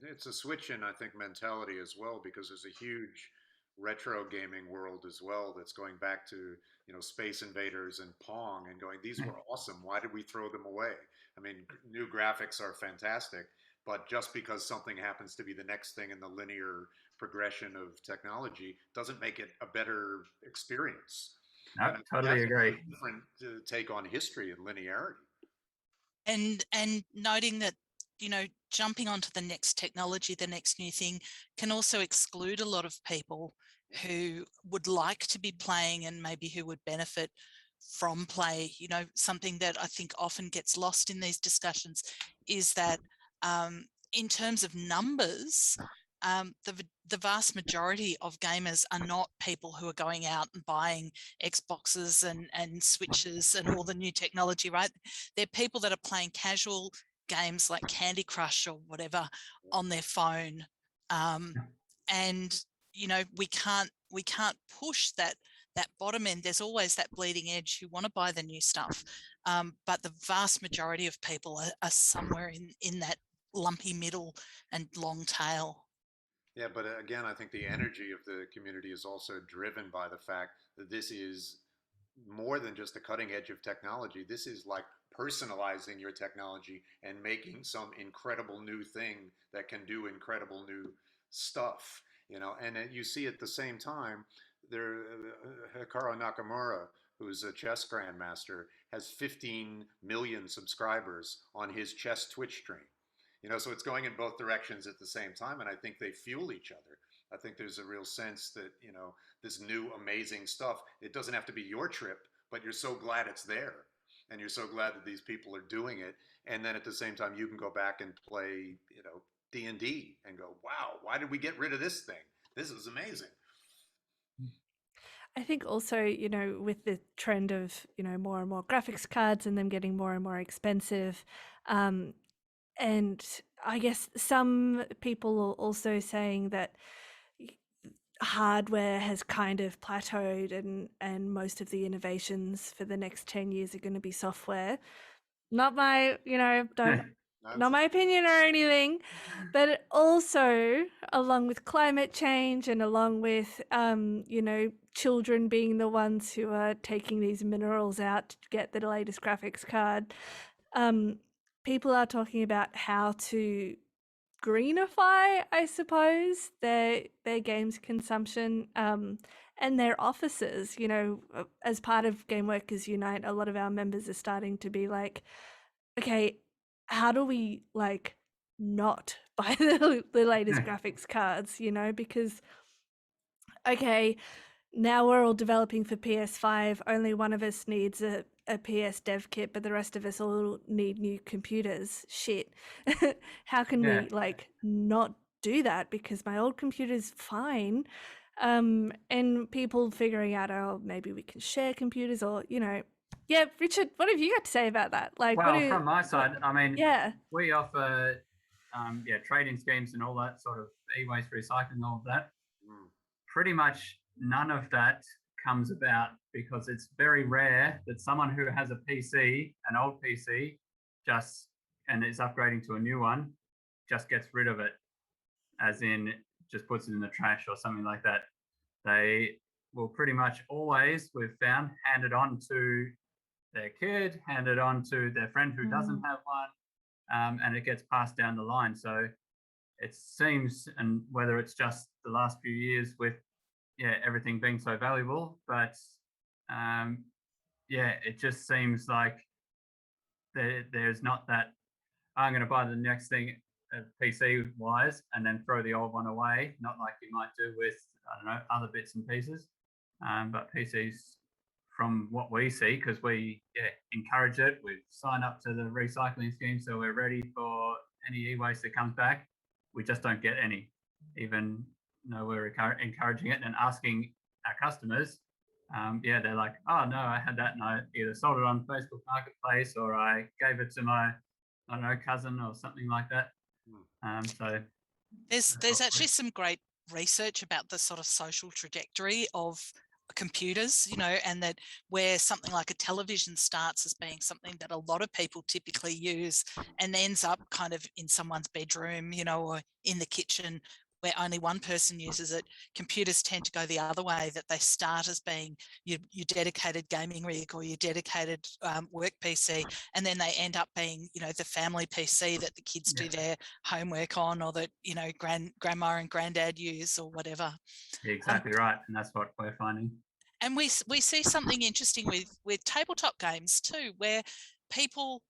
it's a switch in, I think, mentality as well, because there's a huge retro gaming world as well that's going back to Space Invaders and Pong and going, these were awesome, why did we throw them away? I mean, new graphics are fantastic, but just because something happens to be the next thing in the linear progression of technology doesn't make it a better experience. No, totally agree. Different take on history and linearity. And noting that jumping onto the next technology, the next new thing, can also exclude a lot of people who would like to be playing and maybe who would benefit from play. Something that I think often gets lost in these discussions is that in terms of numbers, the vast majority of gamers are not people who are going out and buying Xboxes and Switches and all the new technology, right? They're people that are playing casual games like Candy Crush or whatever on their phone. And, you know, we can't push that bottom end. There's always that bleeding edge who want to buy the new stuff. But the vast majority of people are somewhere in that lumpy middle and long tail. Yeah, but again, I think the energy of the community is also driven by the fact that this is more than just the cutting edge of technology. This is like personalizing your technology and making some incredible new thing that can do incredible new stuff, you know. And you see at the same time, there, Hikaru Nakamura, who's a chess grandmaster, has 15 million subscribers on his chess Twitch stream. You know, so it's going in both directions at the same time, and I think they fuel each other. I think there's a real sense that, you know, this new amazing stuff, it doesn't have to be your trip, but you're so glad it's there, and you're so glad that these people are doing it. And then at the same time, you can go back and play, you know, D&D and go, wow, why did we get rid of this thing? This is amazing. I think also, you know, with the trend of, you know, more and more graphics cards and them getting more and more expensive, and I guess some people are also saying that hardware has kind of plateaued and most of the innovations for the next 10 years are going to be software. Not my, you know, not my opinion or anything, but also along with climate change and along with, you know, children being the ones who are taking these minerals out to get the latest graphics card, people are talking about how to greenify, I suppose, their games consumption and their offices. You know, as part of Game Workers Unite, a lot of our members are starting to be like, okay, how do we like not buy the latest graphics cards, you know, because okay, now we're all developing for PS5, only one of us needs a PS dev kit, but the rest of us all need new computers. Shit. How can we like not do that? Because my old computer's fine. And people figuring out, oh, maybe we can share computers, or, you know. Yeah, Richard, what have you got to say about that? Like, well, from my side, I mean, yeah, we offer trading schemes and all that sort of e-waste recycling, all of that. Pretty much none of that comes about because it's very rare that someone who has a PC, an old PC, and is upgrading to a new one, just gets rid of it, as in just puts it in the trash or something like that. They will pretty much always, we've found, hand it on to their kid, hand it on to their friend who doesn't have one, and it gets passed down the line. So it seems, and whether it's just the last few years with everything being so valuable, but it just seems like there's not that I'm going to buy the next thing PC wise and then throw the old one away, not like you might do with, I don't know, other bits and pieces. But PCs, from what we see, because we encourage it, we sign up to the recycling scheme, so we're ready for any e-waste that comes back. We just don't get any, even though we're encouraging it and asking our customers. They're like, oh no, I had that and I either sold it on Facebook Marketplace or I gave it to my, I don't know, cousin or something like that. So there's actually some great research about the sort of social trajectory of computers, you know, and that where something like a television starts as being something that a lot of people typically use and ends up kind of in someone's bedroom, you know, or in the kitchen where only one person uses it. Computers tend to go the other way, that they start as being your dedicated gaming rig or your dedicated work PC, and then they end up being, you know, the family PC that the kids do their homework on, or that, you know, grandma and granddad use or whatever. Exactly right, and that's what we're finding. And we see something interesting with tabletop games too, where people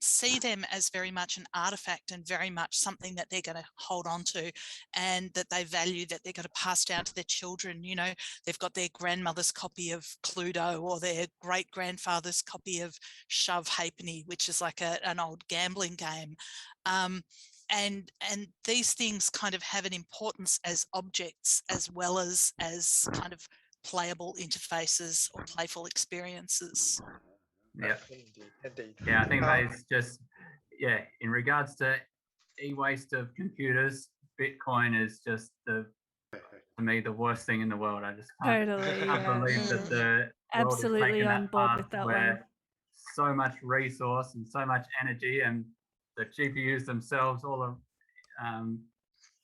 see them as very much an artifact and very much something that they're going to hold on to, and that they value, that they're going to pass down to their children. You know, they've got their grandmother's copy of Cluedo or their great grandfather's copy of Shove Halfpenny, which is like an old gambling game. and these things kind of have an importance as objects as well as kind of playable interfaces or playful experiences. Yeah. Indeed. Yeah, I think Maize just, in regards to e-waste of computers, Bitcoin is just to me, the worst thing in the world. I just can't, Totally, can't yeah. believe that the world has Absolutely taken on that board path with that where one. so much resource and so much energy, and the GPUs themselves, all of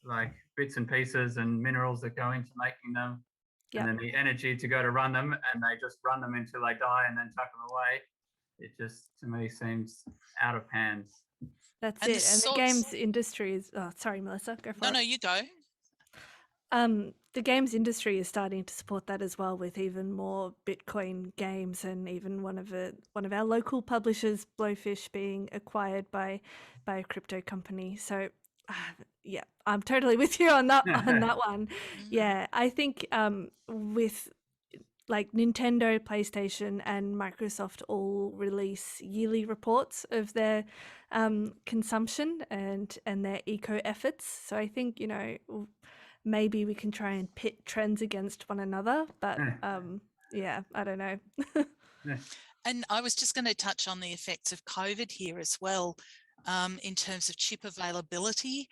like bits and pieces and minerals that go into making them, Yep. and then the energy to go to run them, and they just run them until they die and then chuck them away. It just, to me, seems out of hand. That's And it. And the games industry is, oh, sorry, Melissa, go for it. No, you go. The games industry is starting to support that as well, with even more Bitcoin games, and even one of our local publishers, Blowfish, being acquired by a crypto company. So, yeah, I'm totally with you on that one. Yeah, I think with like Nintendo, PlayStation, and Microsoft all release yearly reports of their consumption and their eco efforts. So I think, maybe we can try and pit trends against one another, but yeah, I don't know. And I was just going to touch on the effects of COVID here as well, in terms of chip availability,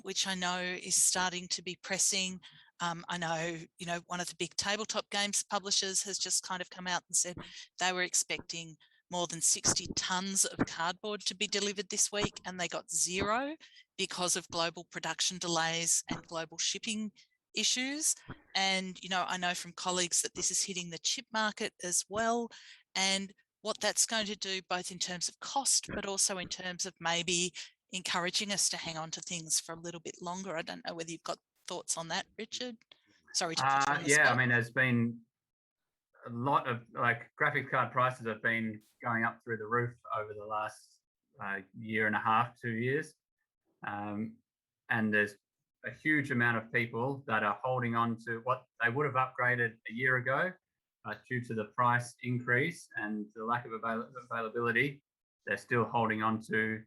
which I know is starting to be pressing. I know, one of the big tabletop games publishers has just kind of come out and said they were expecting more than 60 tons of cardboard to be delivered this week, and they got 0 because of global production delays and global shipping issues. And, I know from colleagues that this is hitting the chip market as well, and what that's going to do both in terms of cost, but also in terms of maybe encouraging us to hang on to things for a little bit longer. I don't know whether you've got thoughts on that, Richard. Sorry to put you on the spot. I mean, there's been a lot of graphics card prices have been going up through the roof over the last year and a half, 2 years. And there's a huge amount of people that are holding on to what they would have upgraded a year ago, but due to the price increase and the lack of availability, they're still holding on to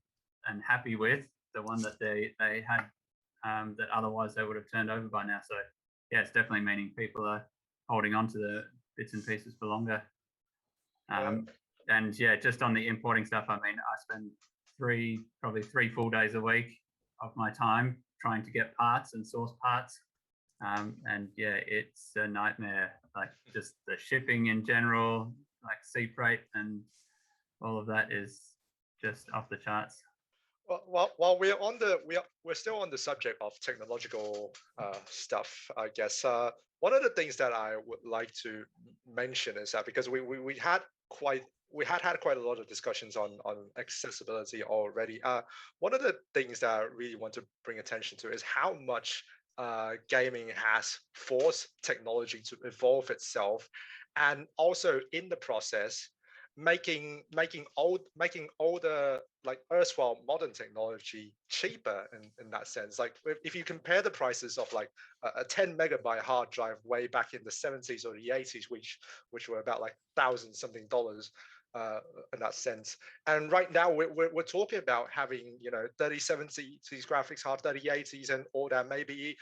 and happy with the one that they had, that otherwise they would have turned over by now. So yeah, it's definitely meaning people are holding on to the bits and pieces for longer. And yeah, just on the importing stuff, I mean, I spend probably three full days a week of my time trying to get parts and source parts. And yeah, it's a nightmare. Like just the shipping in general, like sea freight and all of that is just off the charts. Well, while we're still on the subject of technological stuff, I guess one of the things that I would like to mention is that because we had quite a lot of discussions on accessibility already. One of the things that I really want to bring attention to is how much gaming has forced technology to evolve itself, and also in the process making older, like erstwhile modern technology cheaper in that sense. Like if you compare the prices of like a 10 megabyte hard drive way back in the 70s or the 80s, which were about like $1,000-something in that sense, and right now we're talking about having 3070s graphics card, 3080s, and all that, maybe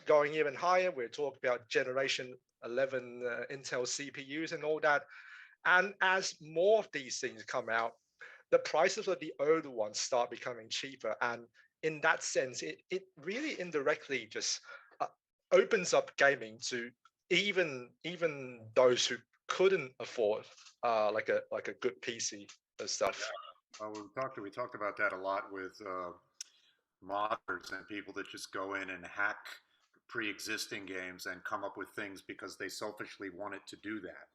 going even higher. We're talking about generation 11 Intel CPUs and all that. And as more of these things come out, the prices of the older ones start becoming cheaper. And in that sense, it really indirectly just opens up gaming to even those who couldn't afford like a good PC and stuff. We talked about that a lot with modders and people that just go in and hack pre-existing games and come up with things because they selfishly wanted to do that.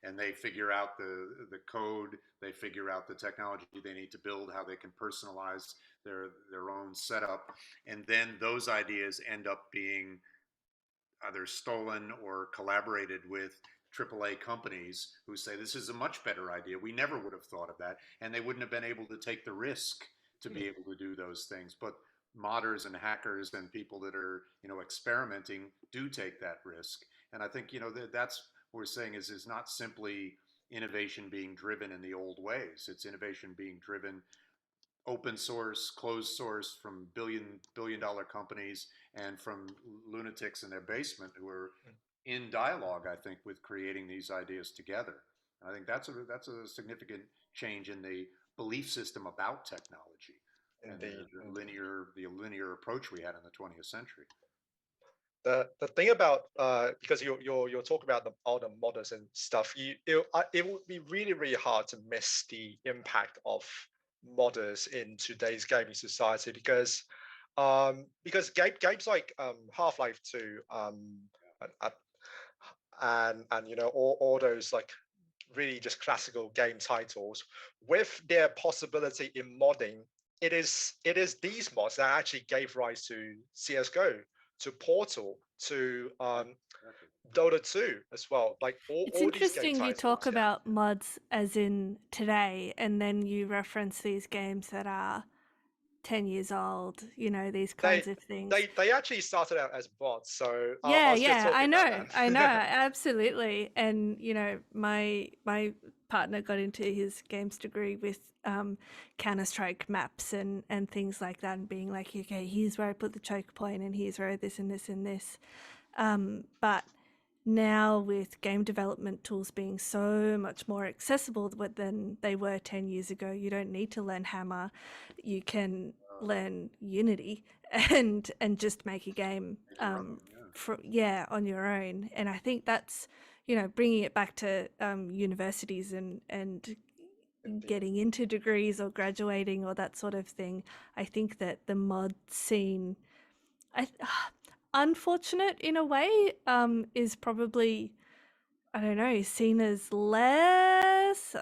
And they figure out the code, they figure out the technology they need to build, how they can personalize their own setup. And then those ideas end up being either stolen or collaborated with AAA companies who say, this is a much better idea. We never would have thought of that. And they wouldn't have been able to take the risk to be able to do those things. But modders and hackers and people that are, experimenting do take that risk. And I think, that's what we're saying is not simply innovation being driven in the old ways. It's innovation being driven open source, closed source, from billion dollar companies, and from lunatics in their basement who are in dialogue, I think, with creating these ideas together. And I think that's a significant change in the belief system about technology and Indeed. the linear approach we had in the 20th century. The thing about because you're talking about all the modders and stuff, it would be really hard to miss the impact of modders in today's gaming society because games like Half-Life 2 and, and you know all those like really just classical game titles with their possibility in modding, it is these mods that actually gave rise to CS:GO, to Portal, to Dota 2 as well. Like It's all these game interesting you titles. talk about mods as in today, and then you reference these games that are 10 years old, you know, these kinds of things. They actually started out as bots, so Yeah, I was just yeah, talking I about know, that. I know, absolutely. And you know, my partner got into his games degree with Counter-Strike maps and things like that, and being like, okay, here's where I put the choke point, and here's where this and this and this. But now with game development tools being so much more accessible than they were 10 years ago, you don't need to learn Hammer. You can learn Unity and just make a game on your own. And I think that's, you know, bringing it back to universities and getting into degrees or graduating or that sort of thing. I think that the mod scene, unfortunate in a way, is probably, I don't know, seen as less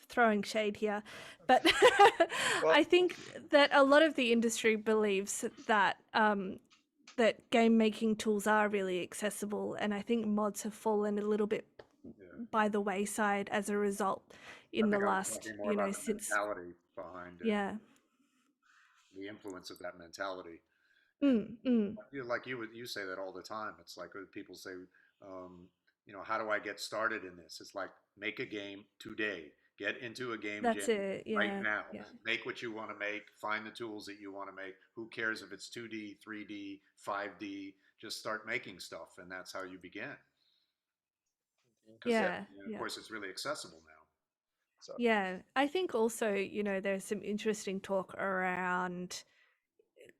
throwing shade here, but Well, I think that a lot of the industry believes that that game making tools are really accessible, and I think mods have fallen a little bit by the wayside as a result in the last, you know, since mentality behind it, yeah, the influence of that mentality. Like you say that all the time. It's like people say, you know, how do I get started in this? It's like, make a game today. Get into a game that's jam it, yeah, right now. yeah. Make what you want to make. Find the tools that you want to make. Who cares if it's 2D, 3D, 5D? Just start making stuff, and that's how you begin. Yeah, of course, it's really accessible now. So. Yeah, I think also, you know, there's some interesting talk around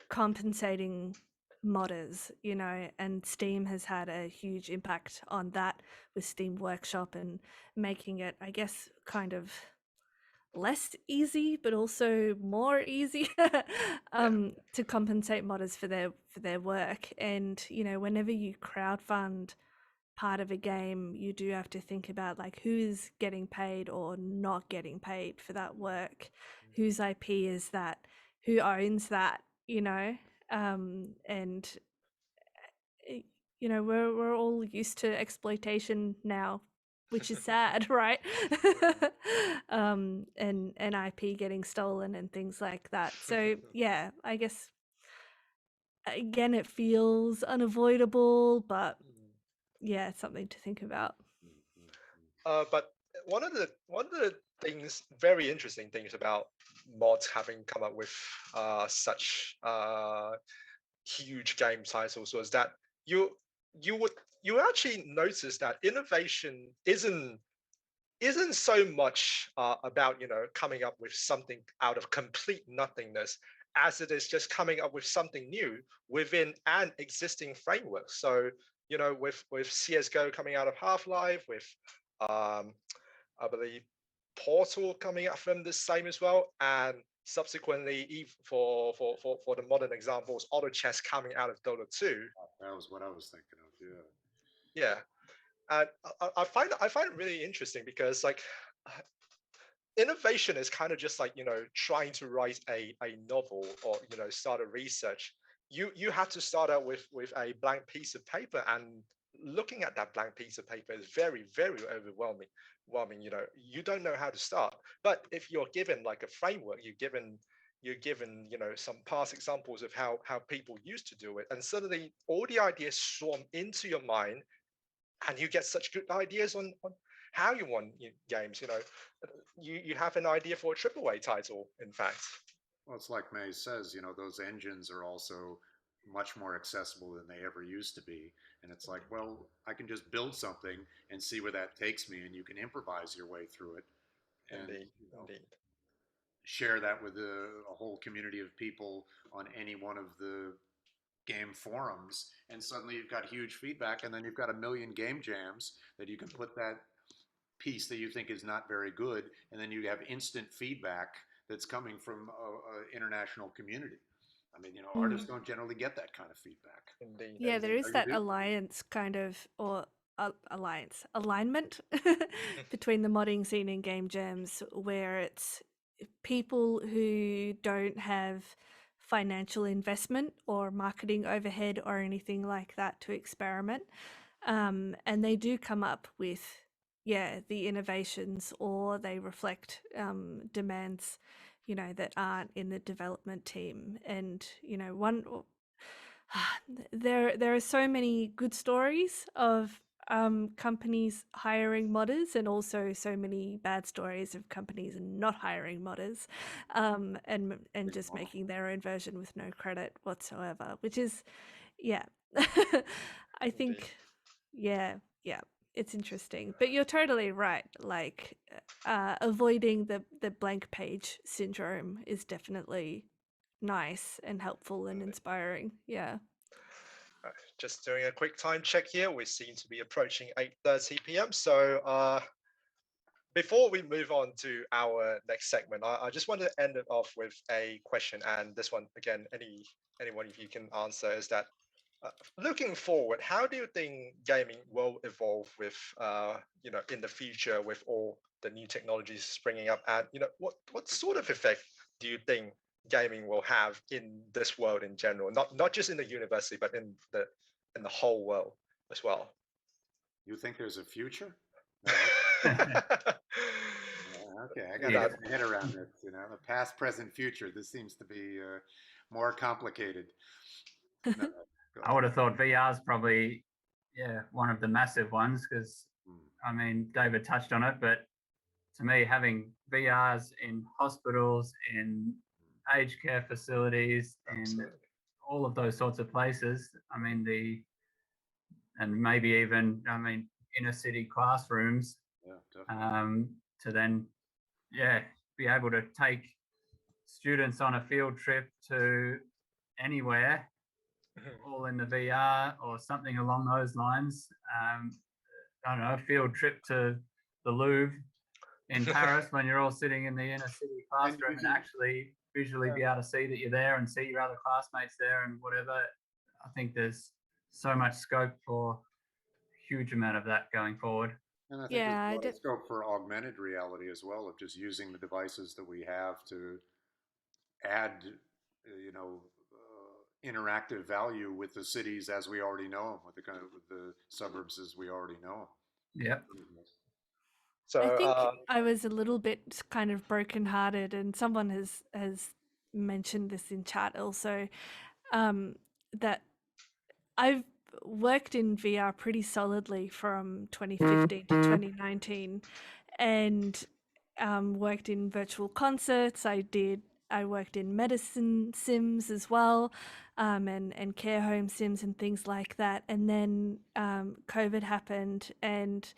compensating modders, you know, and Steam has had a huge impact on that with Steam Workshop and making it, I guess, kind of less easy but also more easy to compensate modders for their work. And you know, whenever you crowdfund part of a game, you do have to think about like who's getting paid or not getting paid for that work, whose IP is that, who owns that, you know. And you know, we're all used to exploitation now, which is sad, right? And IP getting stolen and things like that. So yeah, I guess again it feels unavoidable, but yeah, it's something to think about. But one of the things, very interesting things about mods having come up with such huge game titles was that you actually notice that innovation isn't so much about, you know, coming up with something out of complete nothingness as it is just coming up with something new within an existing framework. So, you know, with CS:GO coming out of Half-Life, with I believe Portal coming out from the same as well, and subsequently for the modern examples, auto chess coming out of Dota 2. That was what I was thinking of. Yeah, and I find it really interesting because like innovation is kind of just like, you know, trying to write a novel or, you know, start a research. You have to start out with a blank piece of paper, and looking at that blank piece of paper is very overwhelming. You know, you don't know how to start. But if you're given like a framework, you're given, you know, some past examples of how people used to do it, and suddenly all the ideas swarm into your mind, and you get such good ideas on how you want games. You have an idea for a AAA title, in fact. Well, it's like May says, those engines are also much more accessible than they ever used to be. And it's like, well, I can just build something and see where that takes me, and you can improvise your way through it and Indeed, indeed. share that with a whole community of people on any one of the game forums. And suddenly you've got huge feedback, and then you've got a million game jams that you can put that piece that you think is not very good, and then you have instant feedback that's coming from a international community. I mean, artists don't generally get that kind of feedback. Indeed. Yeah, there is you that do. alliance kind of, or alignment between the modding scene and game jams, where it's people who don't have financial investment or marketing overhead or anything like that to experiment. And they do come up with, the innovations, or they reflect demands, that aren't in the development team. And, there are so many good stories of companies hiring modders, and also so many bad stories of companies not hiring modders, and just making their own version with no credit whatsoever, which is, I think, yeah, it's interesting. But you're totally right. Like, avoiding the blank page syndrome is definitely nice and helpful and inspiring. Yeah. Just doing a quick time check here. We seem to be approaching 8:30 p.m. So before we move on to our next segment, I just want to end it off with a question. And this one, again, any one of you can answer, is that looking forward, how do you think gaming will evolve with, in the future, with all the new technologies springing up? And, what sort of effect do you think gaming will have in this world in general, not just in the university, but in the whole world as well? You think there's a future? Yeah, Okay, I got to get my head around this. The past, present, future. This seems to be more complicated. No, I would have thought VR is probably, one of the massive ones, because, I mean, David touched on it, but to me, having VRs in hospitals, in aged care facilities, in all of those sorts of places, I mean, and maybe even, inner city classrooms, to then, be able to take students on a field trip to anywhere, all in the VR or something along those lines. I don't know, a field trip to the Louvre in Paris when you're all sitting in the inner city classroom and actually visually be able to see that you're there and see your other classmates there and whatever. I think there's so much scope for a huge amount of that going forward. And I think there's a lot of scope for augmented reality as well, of just using the devices that we have to add, interactive value with the cities as we already know them, with the suburbs as we already know them. Yep. So I think I was a little bit kind of brokenhearted, and someone has mentioned this in chat also, that I've worked in VR pretty solidly from 2015 to 2019, and worked in virtual concerts. I worked in medicine sims as well, and care home sims and things like that. And then COVID happened, and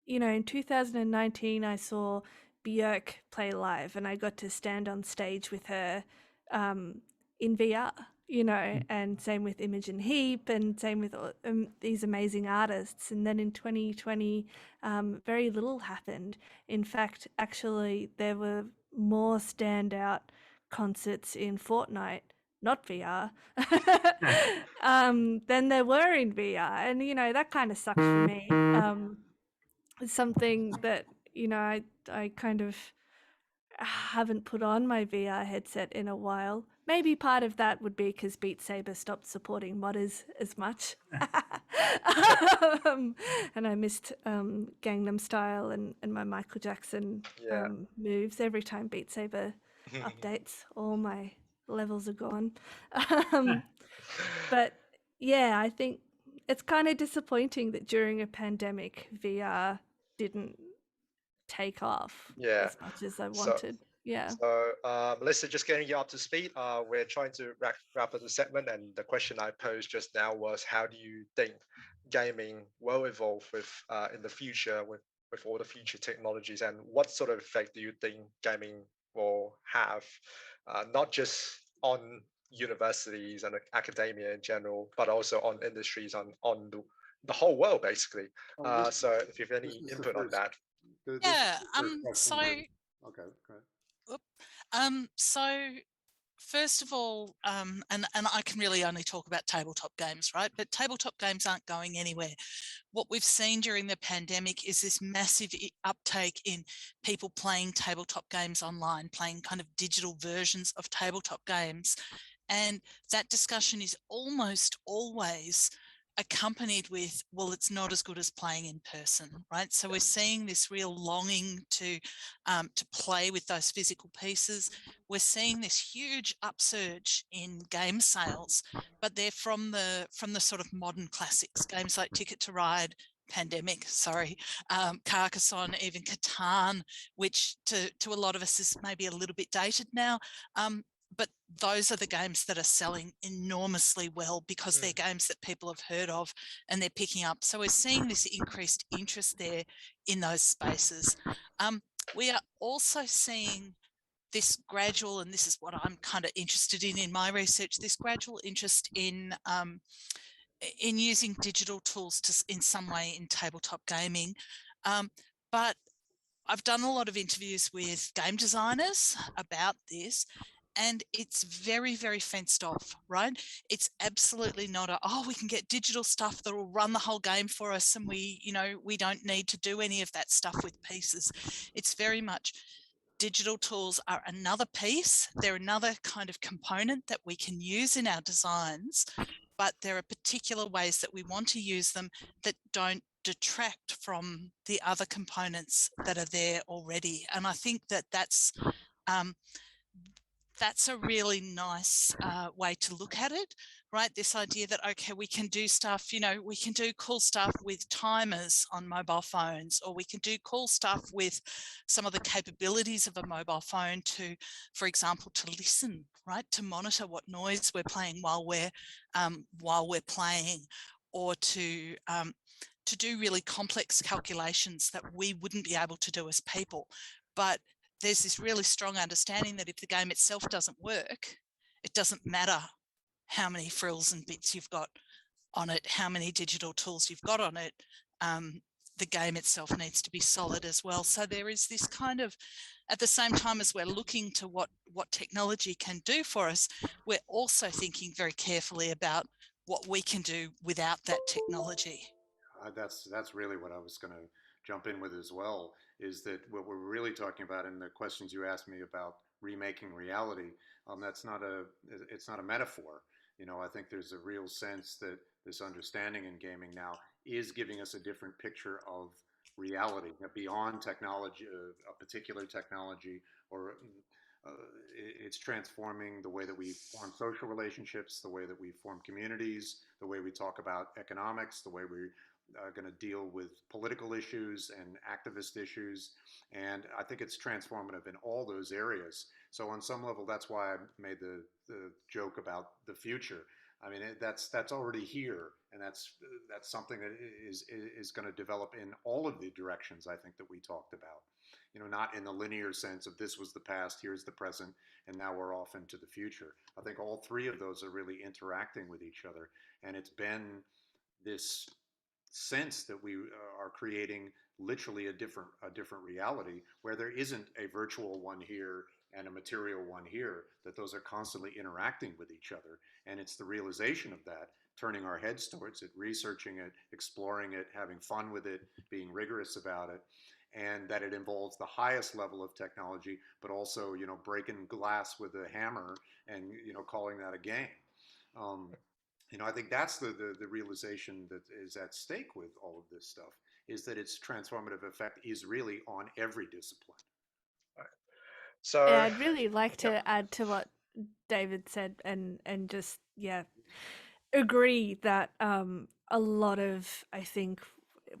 in 2019 I saw Björk play live, and I got to stand on stage with her in VR. And same with Imogen Heap, and same with these amazing artists. And then in 2020, very little happened. In fact, actually, there were more standout concerts in Fortnite, not VR, than there were in VR. And, that kind of sucked for me. It's something that, I kind of haven't put on my VR headset in a while. Maybe part of that would be because Beat Saber stopped supporting modders as much. And I missed Gangnam Style and my Michael Jackson moves. Every time Beat Saber updates, all my levels are gone. But yeah, I think it's kind of disappointing that during a pandemic, VR didn't take off Yeah. as much as I So- wanted. Yeah. So, Melissa, just getting you up to speed. We're trying to wrap up the segment, and the question I posed just now was, how do you think gaming will evolve with in the future with all the future technologies, and what sort of effect do you think gaming will have, not just on universities and academia in general, but also on industries, on the whole world, basically. So, if you have any input on that. Yeah. So. Okay, go ahead. So first of all, and I can really only talk about tabletop games, right? But tabletop games aren't going anywhere. What we've seen during the pandemic is this massive uptake in people playing tabletop games online, playing kind of digital versions of tabletop games. And that discussion is almost always accompanied with, well, it's not as good as playing in person, right? So we're seeing this real longing to play with those physical pieces. We're seeing this huge upsurge in game sales, but they're from the sort of modern classics, games like Ticket to Ride, Carcassonne, even Catan, which to a lot of us is maybe a little bit dated now. But those are the games that are selling enormously well because they're games that people have heard of and they're picking up. So we're seeing this increased interest there in those spaces. We are also seeing this gradual, and this is what I'm kind of interested in my research, this gradual interest in using digital tools in some way in tabletop gaming. But I've done a lot of interviews with game designers about this, and it's very, very fenced off, right? It's absolutely not we can get digital stuff that will run the whole game for us, and we don't need to do any of that stuff with pieces. It's very much digital tools are another piece. They're another kind of component that we can use in our designs, but there are particular ways that we want to use them that don't detract from the other components that are there already. And I think that that's a really nice way to look at it, right? This idea that, okay, we can do stuff, we can do cool stuff with timers on mobile phones, or we can do cool stuff with some of the capabilities of a mobile phone to, for example, to listen, right? To monitor what noise we're playing while we're playing, or to do really complex calculations that we wouldn't be able to do as people. But there's this really strong understanding that if the game itself doesn't work, it doesn't matter how many frills and bits you've got on it, how many digital tools you've got on it. The game itself needs to be solid as well. So there is this kind of, at the same time as we're looking to what technology can do for us, we're also thinking very carefully about what we can do without that technology. That's really what I was going to jump in with as well, is that what we're really talking about in the questions you asked me about remaking reality, it's not a metaphor. I think there's a real sense that this understanding in gaming now is giving us a different picture of reality beyond technology, a particular technology, or it's transforming the way that we form social relationships, the way that we form communities, the way we talk about economics, the way we're going to deal with political issues and activist issues. And I think it's transformative in all those areas. So on some level, that's why I made the joke about the future. I mean, that's already here, and that's something that is going to develop in all of the directions I think that we talked about. Not in the linear sense of this was the past, here's the present, and now we're off into the future. I think all three of those are really interacting with each other, and it's been this sense that we are creating literally a different reality where there isn't a virtual one here and a material one here, that those are constantly interacting with each other. And it's the realization of that, turning our heads towards it, researching it, exploring it, having fun with it, being rigorous about it, and that it involves the highest level of technology, but also, breaking glass with a hammer and, calling that a game. I think that's the realization that is at stake with all of this stuff, is that its transformative effect is really on every discipline. So Yeah, I'd really like to add to what David said and just agree that a lot of, I think,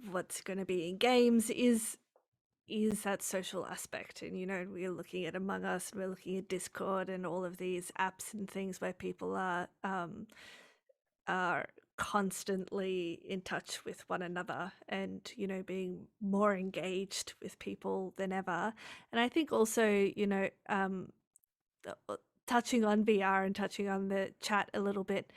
what's going to be in games is that social aspect. And, you know, we're looking at Among Us, we're looking at Discord and all of these apps and things where people are constantly in touch with one another and, you know, being more engaged with people than ever. And I think also, you know, touching on VR and touching on the chat a little bit,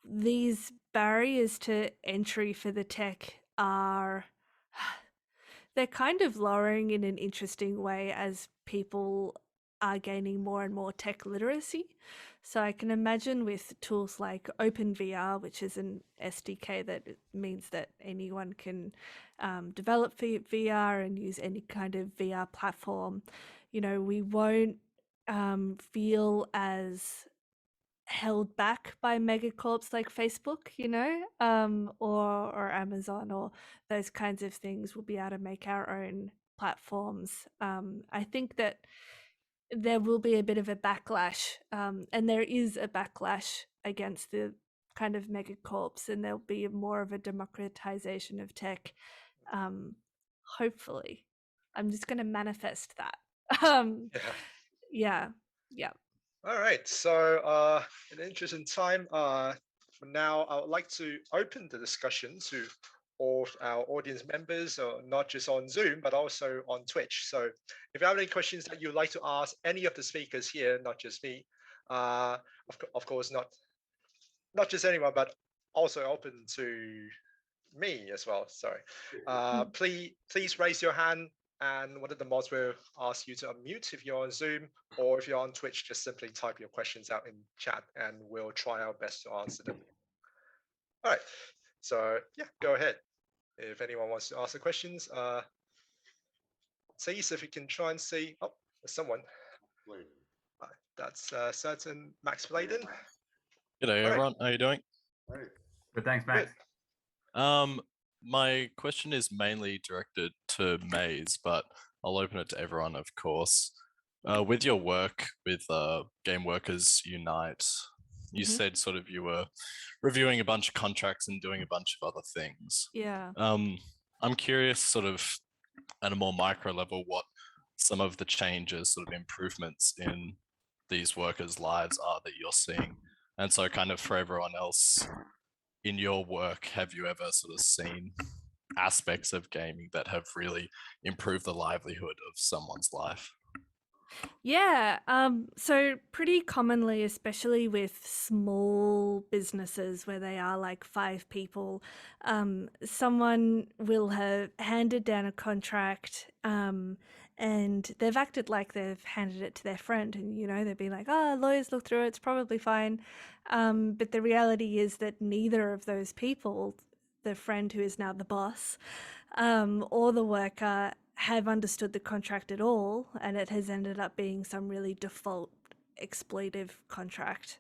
these barriers to entry for the tech are they're kind of lowering in an interesting way as people are gaining more and more tech literacy. So I can imagine with tools like OpenVR, which is an SDK that means that anyone can develop VR and use any kind of VR platform, you know, we won't feel as held back by megacorps like Facebook, you know, or Amazon or those kinds of things. We'll be able to make our own platforms. I think that there will be a bit of a backlash, and there is a backlash against the kind of megacorps, and there'll be more of a democratization of tech. Hopefully, I'm just going to manifest that. Yeah. All right, so in the interest in time, for now, I would like to open the discussion to all our audience members, not just on Zoom, but also on Twitch. So if you have any questions that you'd like to ask any of the speakers here, not just me, of course, not just anyone, but also open to me as well, sorry. Please raise your hand, and one of the mods will ask you to unmute if you're on Zoom, or if you're on Twitch, just simply type your questions out in chat and we'll try our best to answer them. All right, so yeah, go ahead. If anyone wants to ask the questions, please, if you can try and see, oh, there's someone. That's certain Max Bladen. G'day everyone, how are you doing? Right. Good, thanks, Max. My question is mainly directed to Maize, but I'll open it to everyone, of course. With your work with Game Workers Unite, you said sort of you were reviewing a bunch of contracts and doing a bunch of other things. Yeah. I'm curious, sort of at a more micro level, what some of the changes, sort of improvements in these workers' lives are that you're seeing. And so kind of for everyone else, in your work, have you ever sort of seen aspects of gaming that have really improved the livelihood of someone's life? Yeah, so pretty commonly, especially with small businesses where they are like 5 people, someone will have handed down a contract, and they've acted like they've handed it to their friend, and, you know, they'd be like, oh, lawyers look through it, it's probably fine. But the reality is that neither of those people, the friend who is now the boss, or the worker, have understood the contract at all, and it has ended up being some really default exploitive contract.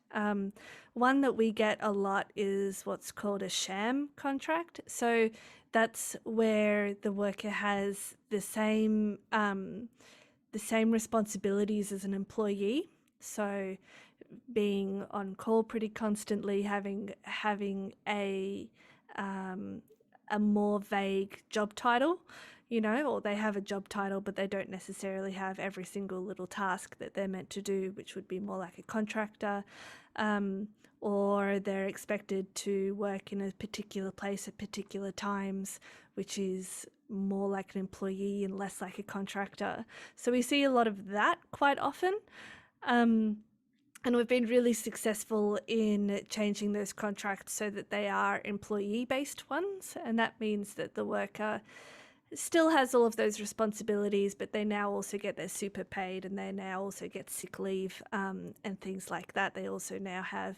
One that we get a lot is what's called a sham contract. So that's where the worker has the same responsibilities as an employee. So being on call pretty constantly, having a more vague job title, you know, or they have a job title, but they don't necessarily have every single little task that they're meant to do, which would be more like a contractor, or they're expected to work in a particular place at particular times, which is more like an employee and less like a contractor. So we see a lot of that quite often. And we've been really successful in changing those contracts so that they are employee-based ones. And that means that the worker still has all of those responsibilities, but they now also get their super paid, and they now also get sick leave and things like that. They also now have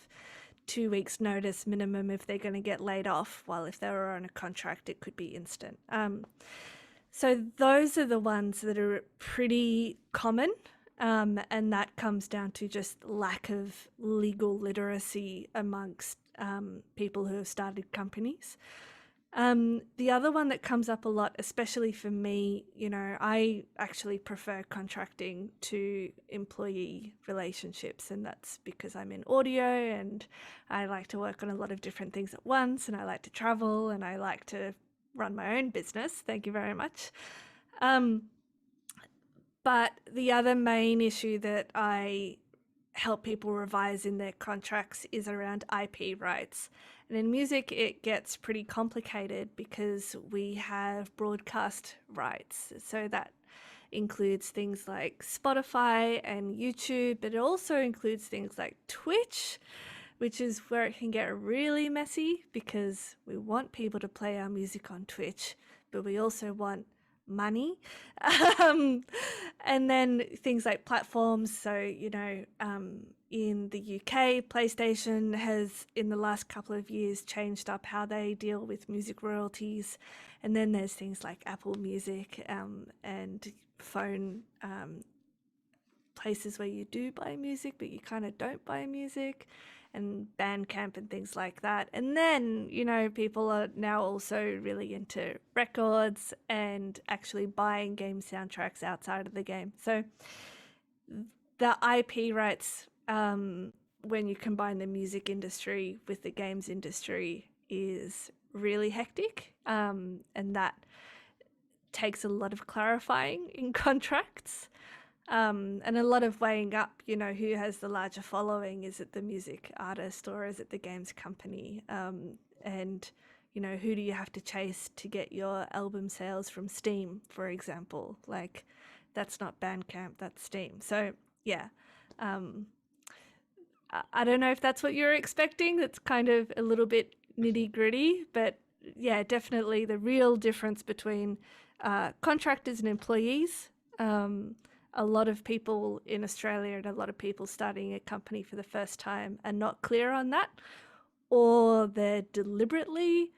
2 weeks notice minimum if they're going to get laid off, while if they were on a contract, it could be instant. So those are the ones that are pretty common. And that comes down to just lack of legal literacy amongst people who have started companies. The other one that comes up a lot, especially for me, you know, I actually prefer contracting to employee relationships, and that's because I'm in audio and I like to work on a lot of different things at once, and I like to travel and I like to run my own business. Thank you very much. But the other main issue that I help people revise in their contracts is around IP rights. And in music, it gets pretty complicated because we have broadcast rights. So that includes things like Spotify and YouTube, but it also includes things like Twitch, which is where it can get really messy because we want people to play our music on Twitch, but we also want money. And then things like platforms. So, you know, in the UK, PlayStation has in the last couple of years changed up how they deal with music royalties. And then there's things like Apple Music and phone places where you do buy music, but you kind of don't buy music, and Bandcamp and things like that. And then, you know, people are now also really into records and actually buying game soundtracks outside of the game. So the IP rights, when you combine the music industry with the games industry, is really hectic. And that takes a lot of clarifying in contracts. And a lot of weighing up, you know, who has the larger following? Is it the music artist or is it the games company? And, you know, who do you have to chase to get your album sales from Steam, for example? Like, that's not Bandcamp, that's Steam. So, yeah. I don't know if that's what you're expecting. That's kind of a little bit nitty gritty, but yeah, definitely the real difference between contractors and employees. A lot of people in Australia and a lot of people starting a company for the first time are not clear on that, or they're deliberately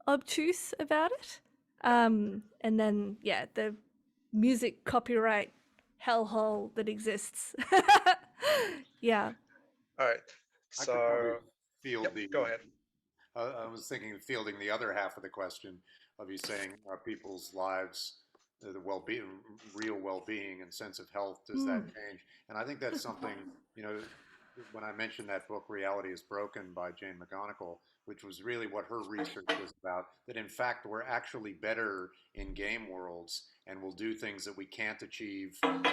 obtuse about it. And then, yeah, the music copyright hellhole that exists. Yeah. All right. I could probably So field yep, the. go ahead. I was thinking of fielding the other half of the question of you saying, are people's lives, the well-being, real well-being and sense of health, does that change? And I think that's something, you know, when I mentioned that book, Reality is Broken by Jane McGonigal, which was really what her research was about, that in fact, we're actually better in game worlds and we'll do things that we can't achieve in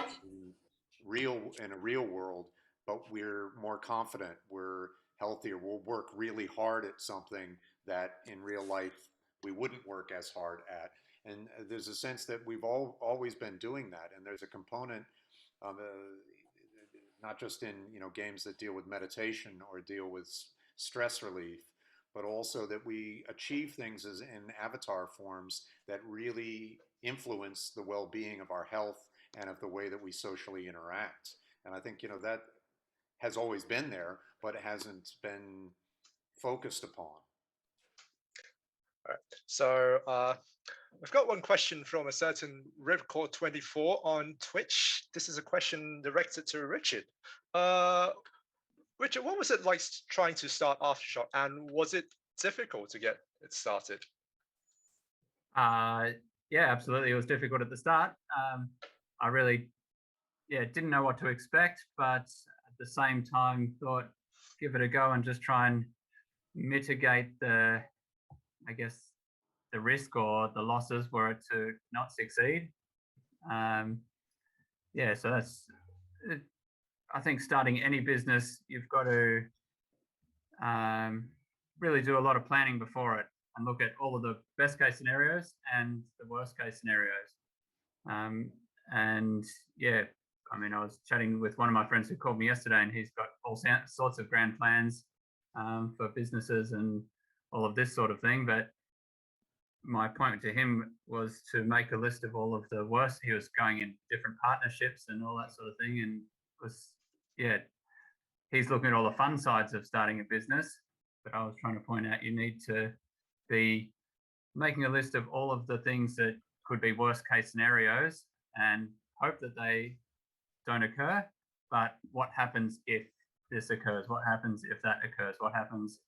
a real world, but we're more confident, we're healthier, we'll work really hard at something that in real life we wouldn't work as hard at. And there's a sense that we've always been doing that. And there's a component, not just in games that deal with meditation or deal with stress relief, but also that we achieve things as in avatar forms that really influence the well-being of our health and of the way that we socially interact. And I think that has always been there, but it hasn't been focused upon. All right. So we've got one question from a certain Rivcore24 on Twitch. This is a question directed to Richard. Richard, what was it like trying to start Aftershock, and was it difficult to get it started? Yeah, absolutely. It was difficult at the start. I really, didn't know what to expect, but at the same time thought, give it a go and just try and mitigate the risk or the losses were it to not succeed. So that's, I think starting any business, you've got to really do a lot of planning before it and look at all of the best case scenarios and the worst case scenarios. I was chatting with one of my friends who called me yesterday, and he's got all sorts of grand plans for businesses and all of this sort of thing. But my point to him was to make a list of all of the worst. He was going in different partnerships and all that sort of thing, and he's looking at all the fun sides of starting a business. But I was trying to point out, you need to be making a list of all of the things that could be worst case scenarios and hope that they don't occur. But what happens if this occurs? What happens if that occurs? What happens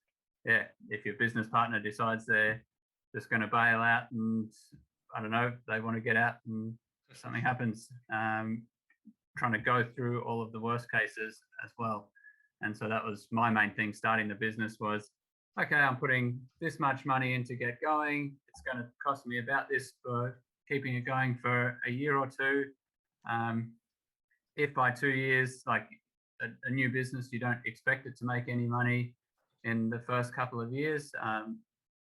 if your business partner decides they're just going to bail out, and I don't know, they want to get out and something happens. Trying to go through all of the worst cases as well. And so that was my main thing starting the business was, okay, I'm putting this much money in to get going. It's going to cost me about this for keeping it going for a year or two. If by 2 years, like a new business, you don't expect it to make any money in the first couple of years,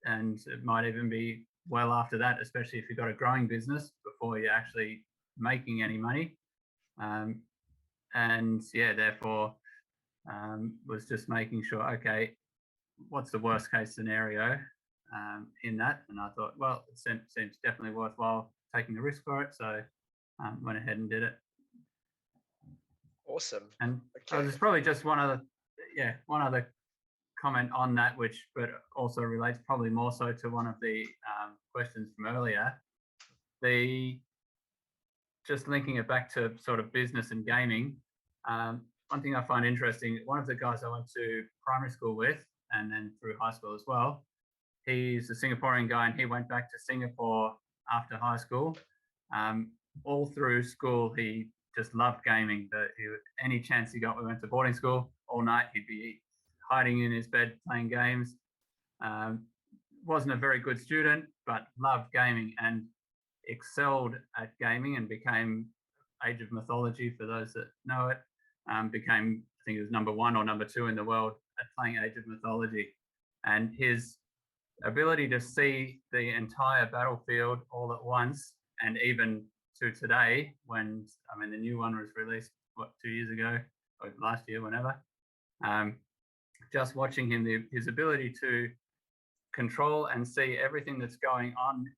and it might even be well after that, especially if you've got a growing business before you're actually making any money. And yeah, therefore, was just making sure, okay, what's the worst case scenario in that? And I thought, well, it seems definitely worthwhile taking the risk for it. So went ahead and did it. Awesome. And Okay. there's probably just one other comment on that, but also relates probably more so to one of the questions from earlier. Just linking it back to sort of business and gaming, one thing I find interesting, one of the guys I went to primary school with and then through high school as well, he's a Singaporean guy and he went back to Singapore after high school. All through school, he just loved gaming. Any chance he got, we went to boarding school all night, he'd be hiding in his bed playing games. Wasn't a very good student, but loved gaming and excelled at gaming and became Age of Mythology, for those that know it, became, I think it was #1 or #2 in the world at playing Age of Mythology. And his ability to see the entire battlefield all at once, and even to today, when, I mean, the new one was released, 2 years ago, or last year, whenever, just watching him, his ability to control and see everything that's going on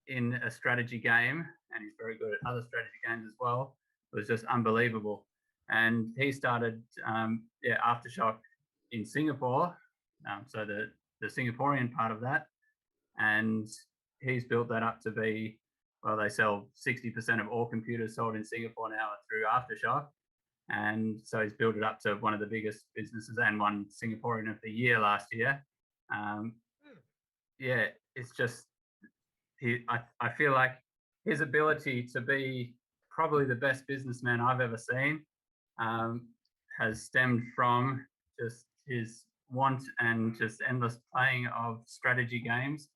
in a strategy game, and he's very good at other strategy games as well, was just unbelievable. And he started Aftershock in Singapore, so the Singaporean part of that, and he's built that up to be, well, they sell 60% of all computers sold in Singapore now through Aftershock, and so he's built it up to one of the biggest businesses and won Singaporean of the Year last year. Yeah, it's just, I feel like his ability to be probably the best businessman I've ever seen has stemmed from just his want and just endless playing of strategy games.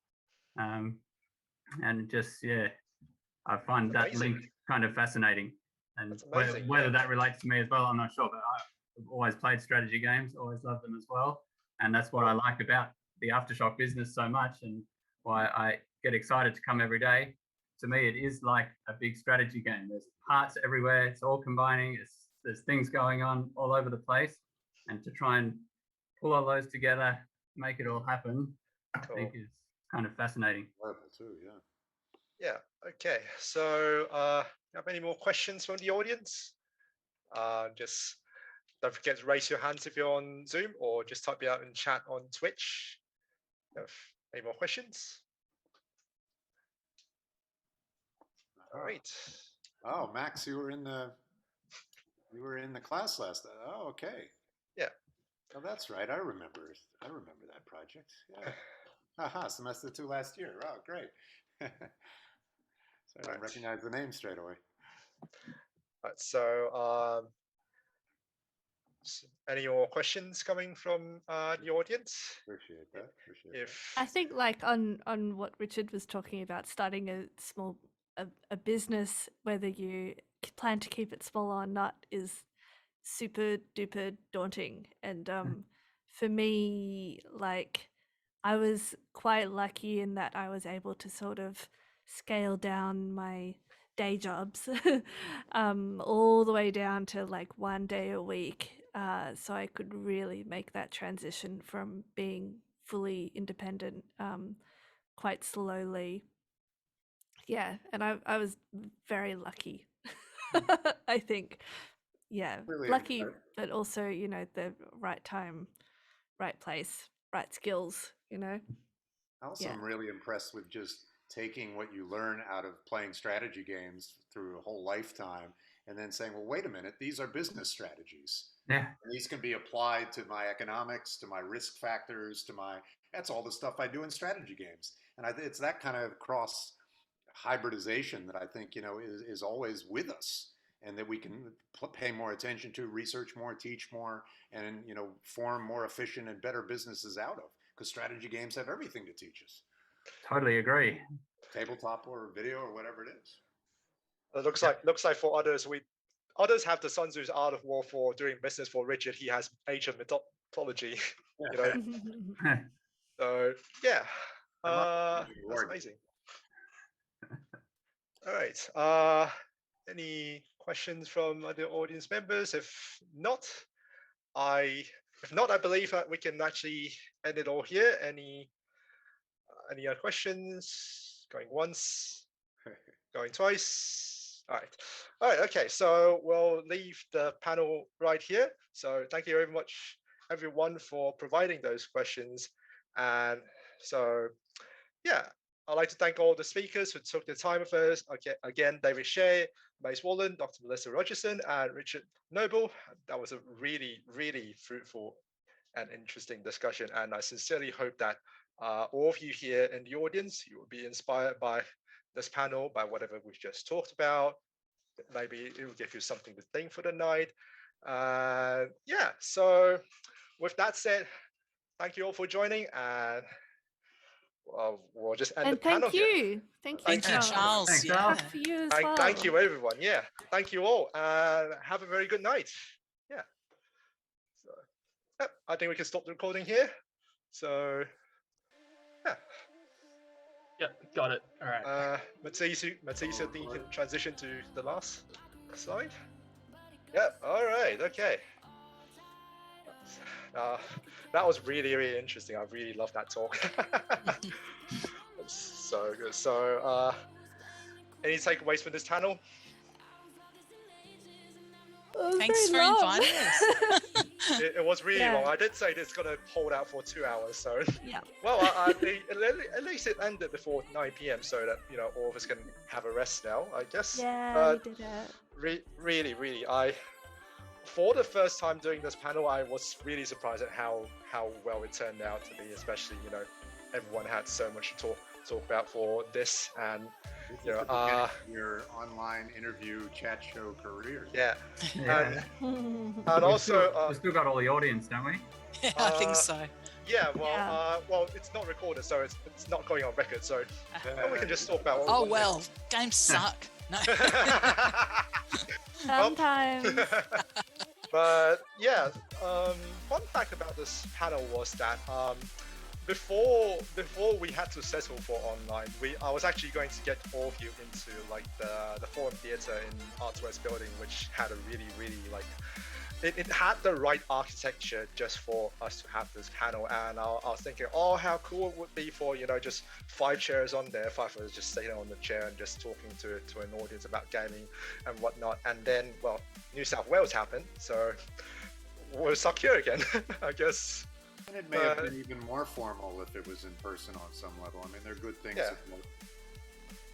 And just, yeah, I find that link kind of fascinating. And whether that relates to me as well, I'm not sure, but I've always played strategy games, always loved them as well. And that's what I like about the Aftershock business so much, and why I get excited to come every day. To me, it is like a big strategy game. There's parts everywhere. It's all combining. There's things going on all over the place. And to try and pull all those together, make it all happen, I think is kind of fascinating. Too, yeah. Yeah, okay. So you have any more questions from the audience? Just don't forget to raise your hands if you're on Zoom, or just type it out in chat on Twitch. Any more questions? All right. Oh, Max, you were in the class last night. Oh, okay. Yeah. Oh, that's right. I remember that project. Yeah. Haha, semester 2 last year. Oh, great. So I didn't recognize the name straight away. All right, so any more questions coming from the audience? Appreciate that. I think, like, on what Richard was talking about, starting a small a business, whether you plan to keep it small or not, is super duper daunting. And for me, like, I was quite lucky in that I was able to sort of scale down my day jobs all the way down to like 1 day a week, so I could really make that transition from being fully independent quite slowly. Yeah, and I was very lucky. I think, yeah, Really lucky, impressive. but also, you know, the right time, right place, right skills, you know. I also Yeah. am really impressed with just taking what you learn out of playing strategy games through a whole lifetime and then saying, well, wait a minute, these are business strategies. Yeah. And these can be applied to my economics, to my risk factors, that's all the stuff I do in strategy games. And it's that kind of cross hybridization that I think, is always with us, and that we can pay more attention to, research more, teach more, and, form more efficient and better businesses out of, because strategy games have everything to teach us. Totally agree. Tabletop or video or whatever it is. It looks like for others, others have the Sun Tzu's Art of War for doing business. For Richard, he has Age of Mythology. So yeah, that's amazing. All right. Any questions from other audience members? If not, I believe that we can actually end it all here. Any other questions? Going once, going twice. All right. Okay. So we'll leave the panel right here. So thank you very much, everyone, for providing those questions. And so, yeah, I'd like to thank all the speakers who took the time with us. Again, David Shea, Maize Wallin, Dr. Melissa Rogerson, and Richard Noble. That was a really, really fruitful and interesting discussion. And I sincerely hope that all of you here in the audience, you will be inspired by this panel, by whatever we've just talked about. Maybe it will give you something to think for the night. Yeah, so with that said, thank you all for joining, and we'll just end the panel here. Thank Thank you, Charles. Thanks, Yeah. Charles. For you as well. Thank you, everyone. Yeah, thank you all, and have a very good night. Yeah. So, yep, I think we can stop the recording here. So, yeah. Yep, got it. All right. Matisse, I think you can transition to the last slide. Yep. All right. Okay. That was really, really interesting. I really love that talk. So good. So, any takeaways from this panel? Thanks for inviting us. It was really Yeah. long. I did say it's going to hold out for 2 hours. So, Yeah. well, at least it ended before 9 p.m. so that all of us can have a rest now, I guess. Yeah, we did it. Really, for the first time doing this panel, I was really surprised at how well it turned out to be. Especially, everyone had so much to talk about for this, and your online interview chat show career. yeah. Yeah. And We also, still got all the audience, don't we? Yeah, I think so. yeah, well, it's not recorded, so it's not going on record. So we can just talk about. What we Oh want well, games suck. No. Sometimes. But yeah, fun fact about this panel was that before we had to settle for online, I was actually going to get all of you into like the Forum Theatre in Arts West building, which had a really like it had the right architecture just for us to have this panel. And I was thinking, oh, how cool it would be for just 5 chairs on there, 5 of us just sitting on the chair and just talking to an audience about gaming and whatnot. And then, well, New South Wales happened, so we're stuck here again, I guess. And it may have been even more formal if it was in person on some level. I mean, there are good things about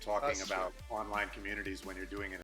talking about online communities when you're doing it